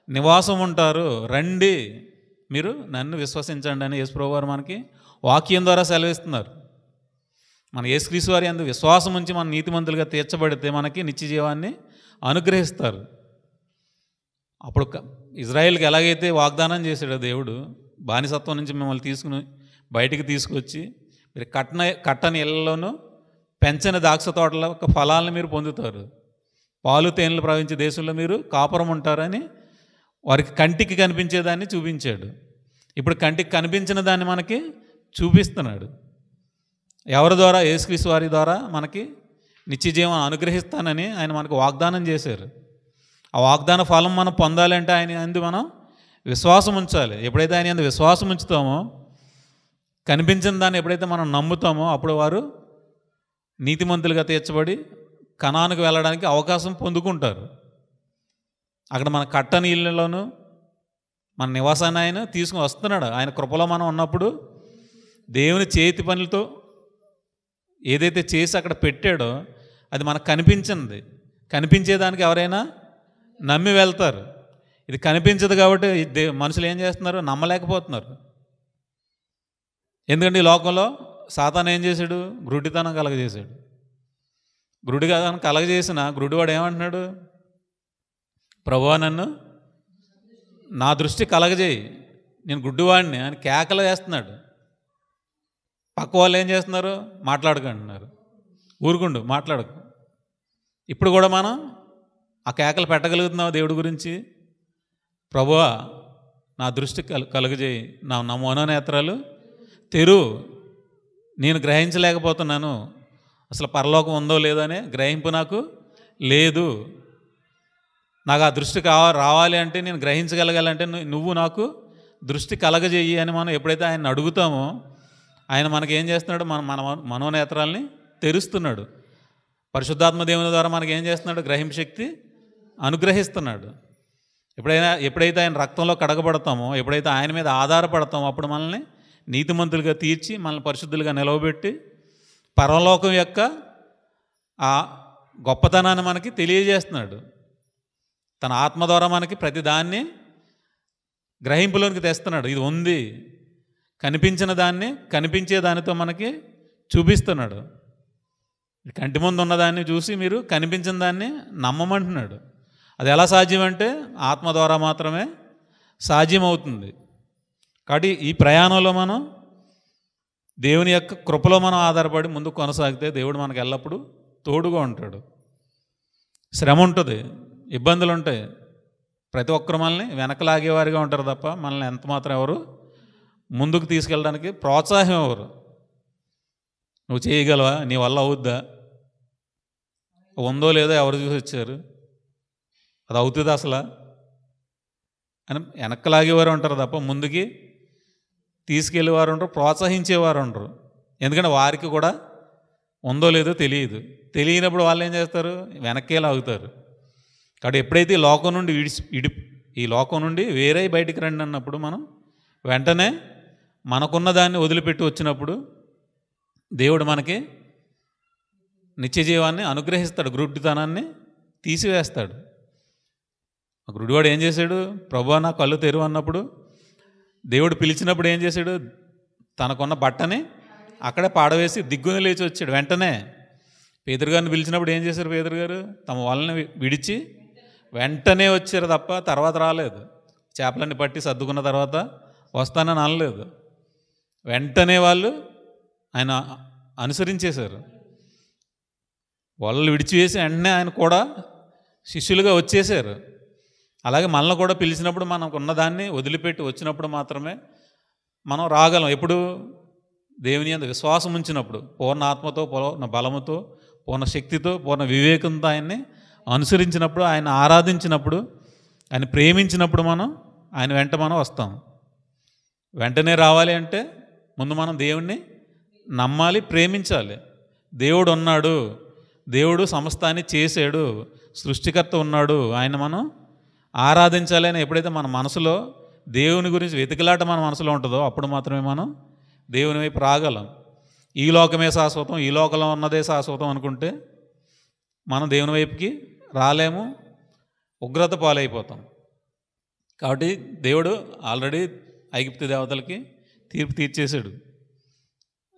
నివాసం ఉంటారు. రండి, మీరు నన్ను విశ్వసించండి అని యేసుప్రభువు వారు మనకి వాక్యం ద్వారా సెలవిస్తున్నారు. మన యేసుక్రీస్తు వారి యందు విశ్వాసం ఉంచి మన నీతిమంతులుగా తీర్చబడితే మనకి నిత్య జీవాన్ని అనుగ్రహిస్తారు. అప్పుడు ఇజ్రాయేల్కి ఎలాగైతే వాగ్దానం చేశాడో దేవుడు, బానిసత్వం నుంచి మిమ్మల్ని తీసుకుని బయటికి తీసుకొచ్చి మీరు కట్టని ఇళ్లలోనూ పెంచని ద్రాక్ష తోటల యొక్క ఫలాలను మీరు పొందుతారు, పాలు తేనెలు ప్రవహించే దేశంలో మీరు కాపురం ఉంటారని వారికి కంటికి కనిపించేదాన్ని చూపించాడు. ఇప్పుడు కంటికి కనిపించిన దాన్ని మనకి చూపిస్తున్నాడు. ఎవరి ద్వారా? యేసుక్రీస్తు వారి ద్వారా మనకి నిత్య జీవం అనుగ్రహిస్తానని ఆయన మనకు వాగ్దానం చేశారు. ఆ వాగ్దాన ఫలం మనం పొందాలంటే ఆయన యందు మనం విశ్వాసం ఉంచాలి. ఎప్పుడైతే ఆయన యందు విశ్వాసం ఉంచుతామో, కనిపించిన దాన్ని ఎప్పుడైతే మనం నమ్ముతామో, అప్పుడు వారు నీతిమంతులుగా తీర్చబడి కనానుకు వెళ్ళడానికి అవకాశం పొందుకుంటారు. అక్కడ మన కట్టని ఇళ్ళలోనూ మన నివాసాన్ని ఆయన తీసుకుని వస్తున్నాడు. ఆయన కృపలో మనం ఉన్నప్పుడు దేవుని చేతి పనులతో ఏదైతే చేసి అక్కడ పెట్టాడో అది మనకు కనిపించింది. కనిపించేదానికి ఎవరైనా నమ్మి వెళ్తారు. ఇది కనిపించదు కాబట్టి మనుషులు ఏం చేస్తున్నారు? నమ్మలేకపోతున్నారు. ఎందుకంటే ఈ లోకంలో సాతాను ఏం చేశాడు? గ్రుడ్డితనం కలగజేశాడు. గ్రుడితనం కలగజేసిన గ్రుడివాడు ఏమంటున్నాడు? ప్రభువా, నన్ను నా దృష్టి కలగజేయి, నేను గుడ్డివాడిని అని కేకలు వేస్తున్నాడు. పక్క వాళ్ళు ఏం చేస్తున్నారు? మాట్లాడుకుంటున్నారు. ఊరుకుండు, మాట్లాడకు. ఇప్పుడు కూడా మనం ఆ కేకలు పెట్టగలుగుతున్నావు దేవుడి గురించి? ప్రభువా, నా దృష్టి కలుగజేయి, నా మనోనేత్రాలు తెరు, నేను గ్రహించలేకపోతున్నాను, అసలు పరలోకం ఉందో లేదో అనే గ్రహింపు నాకు లేదు, నాకు ఆ దృష్టి రావాలి అంటే, నేను గ్రహించగలగాలంటే నువ్వు నాకు దృష్టి కలగజేయి అని మనం ఎప్పుడైతే ఆయన అడుగుతామో ఆయన మనకి ఏం చేస్తున్నాడు? మన మనోనేత్రాలని తెరుస్తున్నాడు. పరిశుద్ధాత్మ దేవుని ద్వారా మనకి ఏం చేస్తున్నాడు? గ్రహింపు శక్తి అనుగ్రహిస్తున్నాడు. ఎప్పుడైతే ఆయన రక్తంలో కడగబడతామో, ఎప్పుడైతే ఆయన మీద ఆధారపడతామో, అప్పుడు మనల్ని నీతిమంతులుగా తీర్చి మనల్ని పరిశుద్ధులుగా నిలవబెట్టి పరలోకం యొక్క ఆ గొప్పతనాన్ని మనకి తెలియజేస్తున్నాడు. తన ఆత్మ ద్వారా మనకి ప్రతి దాన్ని గ్రహింపులోనికి తెస్తున్నాడు. ఇది ఉంది, కనిపించిన దాన్ని కనిపించే దానితో మనకి చూపిస్తున్నాడు. కంటి ముందు ఉన్నదాన్ని చూసి మీరు కనిపించిన దాన్ని నమ్మమంటున్నాడు. అది ఎలా సాధ్యం అంటే ఆత్మ ద్వారా మాత్రమే సాధ్యం అవుతుంది. కాబట్టి ఈ ప్రయాణంలో మనం దేవుని యొక్క కృపలో మనం ఆధారపడి ముందుకు కొనసాగితే దేవుడు మనకు ఎల్లప్పుడూ తోడుగా ఉంటాడు. శ్రమ ఉంటుంది, ఇబ్బందులు ఉంటాయి. ప్రతి ఒక్కరు మనల్ని వెనకలాగేవారిగా ఉంటారు తప్ప మనల్ని ఎంత మాత్రం ఎవరు ముందుకు తీసుకెళ్ళడానికి ప్రోత్సాహం ఎవరు? నువ్వు చేయగలవా? నీ వల్ల అవుద్దా? ఉందో లేదో ఎవరు చూసి వచ్చారు? అది అవుతుంది అసలు అని వెనక్కలాగేవారు ఉంటారు తప్ప ముందుకి తీసుకెళ్ళేవారు ఉంటారు, ప్రోత్సహించేవారు ఉంటారు. ఎందుకంటే వారికి కూడా ఉందో లేదో తెలియనప్పుడు వాళ్ళు ఏం చేస్తారు? వెనక్కే లాగుతారు. కాబట్టి ఎప్పుడైతే ఈ లోకం నుండి ఈ లోకం నుండి వేరే బయటికి రండి అన్నప్పుడు మనం వెంటనే మనకున్న దాన్ని వదిలిపెట్టి వచ్చినప్పుడు దేవుడు మనకి నిత్య జీవాన్ని అనుగ్రహిస్తాడు, గుడ్డితనాన్ని తీసివేస్తాడు. గుడ్డివాడు ఏం చేశాడు? ప్రభువా, నా కళ్ళు తెరువు అన్నప్పుడు దేవుడు పిలిచినప్పుడు ఏం చేశాడు? తనకున్న బట్టని అక్కడే పాడవేసి దిగ్గుని లేచి వచ్చాడు. వెంటనే పేదరు గారిని పిలిచినప్పుడు ఏం చేశారు? పేదరు గారు తమ వాళ్ళని విడిచి వెంటనే వచ్చారు తప్ప తర్వాత రాలేదు. చేపలన్నీ పట్టి సర్దుకున్న తర్వాత వస్తానని అనలేదు. వెంటనే వాళ్ళు ఆయన అనుసరించేశారు. వాళ్ళు విడిచివేసి వెంటనే ఆయన కూడా శిష్యులుగా వచ్చేసారు. అలాగే మనల్ని కూడా పిలిచినప్పుడు మనకు ఉన్నదాన్ని వదిలిపెట్టి వచ్చినప్పుడు మాత్రమే మనం రాగలం. ఎప్పుడు? దేవుని యందు విశ్వాసం ఉంచినప్పుడు, పూర్ణ ఆత్మతో, పూర్ణ బలముతో, పూర్ణ శక్తితో, పూర్ణ వివేకంతో ఆయన్ని అనుసరించినప్పుడు, ఆయన ఆరాధించినప్పుడు, ఆయన ప్రేమించినప్పుడు ఆయన వెంట మనం వస్తాం. వెంటనే రావాలి అంటే ముందు మనం దేవుణ్ణి నమ్మాలి, ప్రేమించాలి. దేవుడు ఉన్నాడు, దేవుడు సమస్తాన్ని చేశాడు, సృష్టికర్త ఉన్నాడు, ఆయన మనం ఆరాధించాలి అని ఎప్పుడైతే మన మనసులో దేవుని గురించి వెతికిలాట మన మనసులో ఉంటుందో అప్పుడు మాత్రమే మనం దేవుని వైపు రాగలం. ఈ లోకమే శాశ్వతం, ఈ లోకంలో ఉన్నదే శాశ్వతం అనుకుంటే మనం దేవుని వైపుకి రాలేము, ఉగ్రత పాలైపోతాం. కాబట్టి దేవుడు ఆల్రెడీ ఐగుప్తు దేవతలకి తీర్పు తీర్చేశాడు.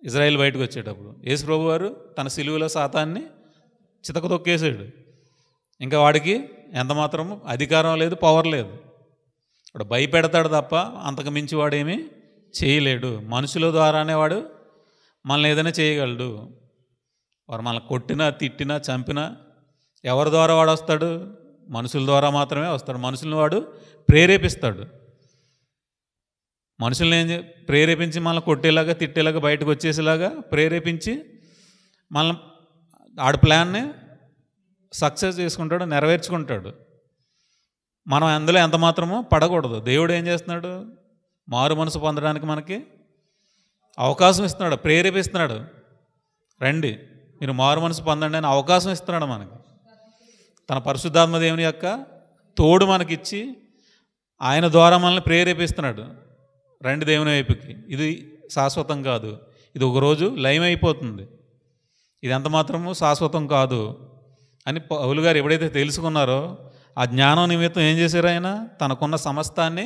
ఇజ్రాయిల్ బయటకు వచ్చేటప్పుడు యేసు ప్రభు వారు తన సిలువలో సాతాన్ని చితకతొక్కేశాడు. ఇంకా వాడికి ఎంతమాత్రం అధికారం లేదు, పవర్ లేదు. వాడు భయపెడతాడు తప్ప అంతకు మించి వాడేమీ చేయలేడు. మనుషుల ద్వారానే వాడు మనల్ని ఏదైనా చేయగలడు. వారు మనల్ని కొట్టినా, తిట్టినా, చంపినా ఎవరి ద్వారా వాడు వస్తాడు? మనుషుల ద్వారా మాత్రమే వస్తాడు. మనుషుల్ని వాడు ప్రేరేపిస్తాడు. మనుషుల్ని ప్రేరేపించి మనల్ని కొట్టేలాగా, తిట్టేలాగా, బయటకు వచ్చేసేలాగా ప్రేరేపించి మనల్ని ఆడి ప్లాన్ని సక్సెస్ చేసుకుంటాడు, నెరవేర్చుకుంటాడు. మనం అందులో ఎంత మాత్రమో పడకూడదు. దేవుడు ఏం చేస్తున్నాడు? మారు మనసు పొందడానికి మనకి అవకాశం ఇస్తున్నాడు, ప్రేరేపిస్తున్నాడు. రండి మీరు మారు మనసు పొందండి అని అవకాశం ఇస్తున్నాడు మనకి. తన పరిశుద్ధాత్మ దేవుని యొక్క తోడు మనకిచ్చి ఆయన ద్వారా మనల్ని ప్రేరేపిస్తున్నాడు. రండి దేవుని వైపుకి. ఇది శాశ్వతం కాదు, ఇది ఒకరోజు లయం అయిపోతుంది, ఇది ఎంత మాత్రము శాశ్వతం కాదు అని పౌలు గారు ఎప్పుడైతే తెలుసుకున్నారో ఆ జ్ఞానం నిమిత్తం ఏం చేశారు? ఆయన తనకున్న సమస్తాన్ని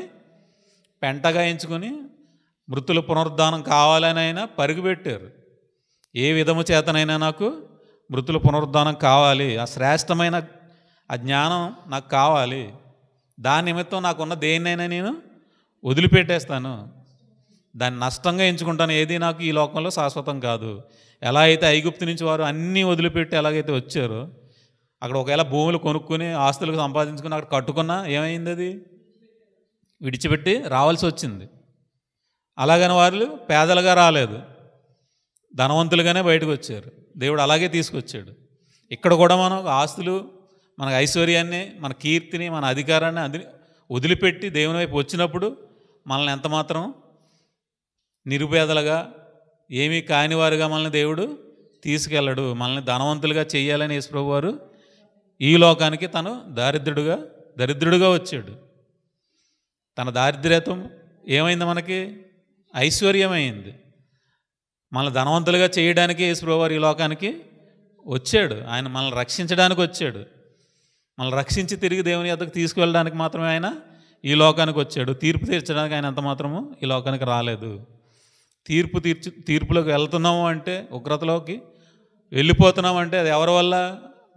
పెంటగా ఎంచుకొని మృతుల పునరుద్ధానం కావాలని ఆయన పరుగుపెట్టారు. ఏ విధము చేతనైనా నాకు మృతుల పునరుద్ధానం కావాలి, ఆ శ్రేష్టమైన ఆ జ్ఞానం నాకు కావాలి, దాని నిమిత్తం నాకున్న దేన్నైనా నేను వదిలిపెట్టేస్తాను, దాన్ని నష్టంగా ఎంచుకుంటాను. ఏది నాకు ఈ లోకంలో శాశ్వతం కాదు. ఎలా అయితే ఐగుప్తు నుంచి వారు అన్నీ వదిలిపెట్టి ఎలాగైతే వచ్చారో, అక్కడ ఒకవేళ భూములు కొనుక్కొని ఆస్తులకు సంపాదించుకుని అక్కడ కట్టుకున్నా ఏమైంది? అది విడిచిపెట్టి రావాల్సి వచ్చింది. అలాగని వాళ్ళు పేదలుగా రాలేదు, ధనవంతులుగానే బయటకు వచ్చారు. దేవుడు అలాగే తీసుకొచ్చాడు. ఇక్కడ కూడా మనం ఆస్తులు, మన ఐశ్వర్యాన్ని, మన కీర్తిని, మన అధికారాన్ని వదిలిపెట్టి దేవుని వైపు వచ్చినప్పుడు మనల్ని ఎంతమాత్రం నిరుపేదలుగా, ఏమీ కానివారుగా మనల్ని దేవుడు తీసుకెళ్ళడు. మనల్ని ధనవంతులుగా చెయ్యాలని యేసుప్రభు వారు ఈ లోకానికి తను దరిద్రుడుగా వచ్చాడు. తన దారిద్ర్యత్వం ఏమైంది? మనకి ఐశ్వర్యమైంది. మనల్ని ధనవంతులుగా చేయడానికి యేసుప్రభు వారు ఈ లోకానికి వచ్చాడు. ఆయన మనల్ని రక్షించడానికి వచ్చాడు. మనల్ని రక్షించి తిరిగి దేవుని యొద్దకు తీసుకువెళ్ళడానికి మాత్రమే ఆయన ఈ లోకానికి వచ్చాడు. తీర్పు తీర్చడానికి ఆయన ఎంత మాత్రము ఈ లోకానికి రాలేదు. తీర్పులోకి వెళ్తున్నాము అంటే, ఉగ్రతలోకి వెళ్ళిపోతున్నాము అంటే అది ఎవరి వల్ల?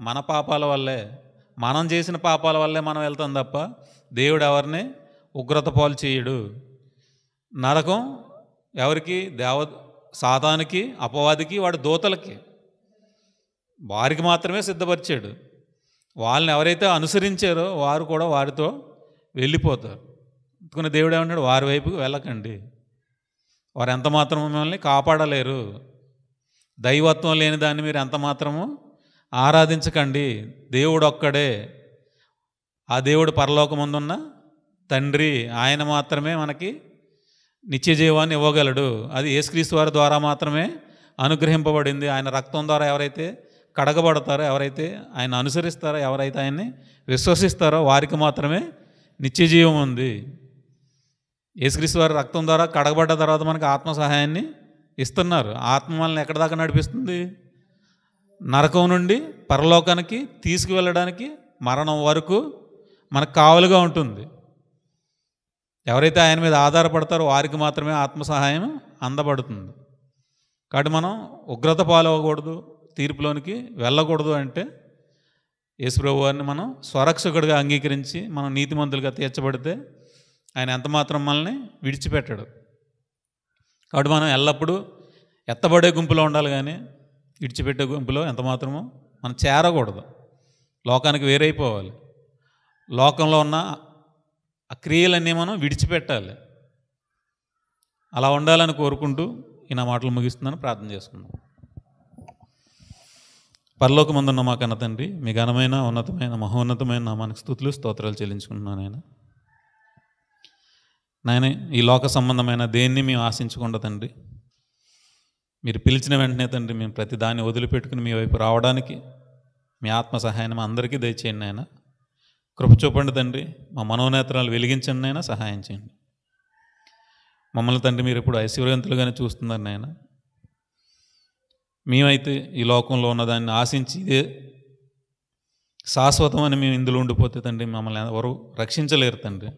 మన పాపాల వల్లే, మనం చేసిన పాపాల వల్లే మనం వెళ్తాం తప్ప దేవుడు ఎవరిని ఉగ్రత పాలు చేయడు. నరకం ఎవరికి? సాతానికి, అపవాదికి, వాడి దూతలకి, వారికి మాత్రమే సిద్ధపరిచాడు. వాళ్ళని ఎవరైతే అనుసరించారో వారు కూడా వారితో వెళ్ళిపోతారు. అందుకని దేవుడు ఏమన్నాడు? వారి వైపుకి వెళ్ళకండి, వారు ఎంత మాత్రము మిమ్మల్ని కాపాడలేరు. దైవత్వం లేని దాన్ని మీరు ఎంత మాత్రము ఆరాధించకండి. దేవుడు ఒక్కడే, ఆ దేవుడు పరలోకమందున్న తండ్రి, ఆయన మాత్రమే మనకి నిత్య జీవాన్ని ఇవ్వగలడు. అది యేసుక్రీస్తు వారి ద్వారా మాత్రమే అనుగ్రహింపబడింది. ఆయన రక్తం ద్వారా ఎవరైతే కడగబడతారో, ఎవరైతే ఆయన అనుసరిస్తారో, ఎవరైతే ఆయన్ని విశ్వసిస్తారో వారికి మాత్రమే నిత్య జీవం ఉంది. యేసుక్రీస్తు వారి రక్తం ద్వారా కడగబడ్డ తర్వాత మనకు ఆత్మ సహాయాన్ని ఇస్తున్నారు. ఆత్మ మనల్ని ఎక్కడి దాకా నడిపిస్తుంది? నరకం నుండి పరలోకానికి తీసుకువెళ్ళడానికి, మరణం వరకు మనకు కావలుగా ఉంటుంది. ఎవరైతే ఆయన మీద ఆధారపడతారో వారికి మాత్రమే ఆత్మ సహాయం అందబడుతుంది. కాబట్టి మనం ఉగ్రత పాలవ్వకూడదు, తీర్పులోనికి వెళ్ళకూడదు అంటే యేసుప్రభు వారిని మనం స్వరక్షకుడిగా అంగీకరించి మనం నీతిమంతులుగా తీర్చబడితే ఆయన ఎంతమాత్రం మనల్ని విడిచిపెట్టాడు. కాబట్టి మనం ఎల్లప్పుడూ ఎత్తబడే గుంపులో ఉండాలి, కానీ విడిచిపెట్టే గుంపులో ఎంతమాత్రమో మనం చేరకూడదు. లోకానికి వేరైపోవాలి. లోకంలో ఉన్న ఆ క్రియలన్నీ మనం విడిచిపెట్టాలి. అలా ఉండాలని కోరుకుంటూ ఈ నా మాటలు ముగిస్తున్నాను. ప్రార్థన చేసుకుందాం. పరలోకమందున్న మా కన్న తండ్రి, మీ ఘనమైన, ఉన్నతమైన, మహోన్నతమైన నామానికి స్తుతులు, స్తోత్రాలు చెల్లించుకుంటున్నాను. నాయన ఈ లోక సంబంధమైన దేన్ని మేము ఆశించకుండా తండ్రి, మీరు పిలిచిన వెంటనే తండ్రి మేము ప్రతి దాన్ని వదిలిపెట్టుకుని మీ వైపు రావడానికి మీ ఆత్మ సహాయాన్ని మా అందరికీ దయచేయండి నాయన. కృప చూపండి తండ్రి, మా మనోనేత్రాలు వెలిగించండి నాయన, సహాయం చేయండి. మమ్మల్ని తండ్రి మీరు ఇప్పుడు ఐశ్వర్యవంతులుగానే చూస్తున్నారు నాయన. మేమైతే ఈ లోకంలో ఉన్నదాన్ని ఆశించి ఇదే శాశ్వతం అని మేము ఇందులో ఉండిపోతే తండ్రి మమ్మల్ని ఎవరు రక్షించలేరు తండ్రి.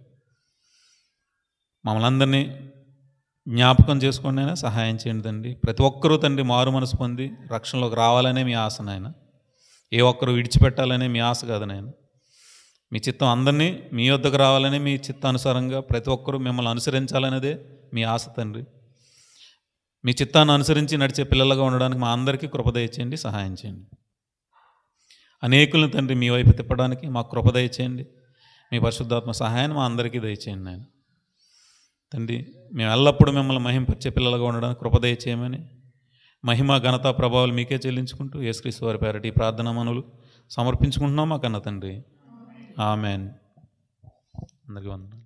మమ్మల్ని అందరినీ జ్ఞాపకం చేసుకోండి అయినా సహాయం చేయండి తండ్రి. ప్రతి ఒక్కరూ తండ్రి మారు మనసు పొంది రక్షణలోకి రావాలనే మీ ఆశ నాయన. ఏ ఒక్కరు విడిచిపెట్టాలనే మీ ఆశ కాదు నాయన. మీ చిత్తం అందరినీ మీ వద్దకు రావాలని, మీ చిత్తానుసారంగా ప్రతి ఒక్కరూ మిమ్మల్ని అనుసరించాలనేదే మీ ఆశ తండ్రి. మీ చిత్తాన్ని అనుసరించి నడిచే పిల్లలుగా ఉండడానికి మా అందరికీ కృప దయచేయండి, సహాయం చేయండి. అనేకులను తండ్రి మీ వైపు తిప్పడానికి మాకు కృప దయచేయండి. మీ పరిశుద్ధాత్మ సహాయాన్ని మా అందరికీ దయచేయండి నాయన. తండ్రి మేము ఎల్లప్పుడూ మిమ్మల్ని మహింపరిచే పిల్లలుగా ఉండడానికి కృప దయచేయమని, మహిమ ఘనత ప్రభావాలు మీకే చెల్లించుకుంటూ యేసుక్రీస్తు వారి పేరటి ఈ ప్రార్థనా మనవులు సమర్పించుకుంటున్నాం మా కన్న తండ్రి. ఆమెన్. అందరికీ వందనాలు.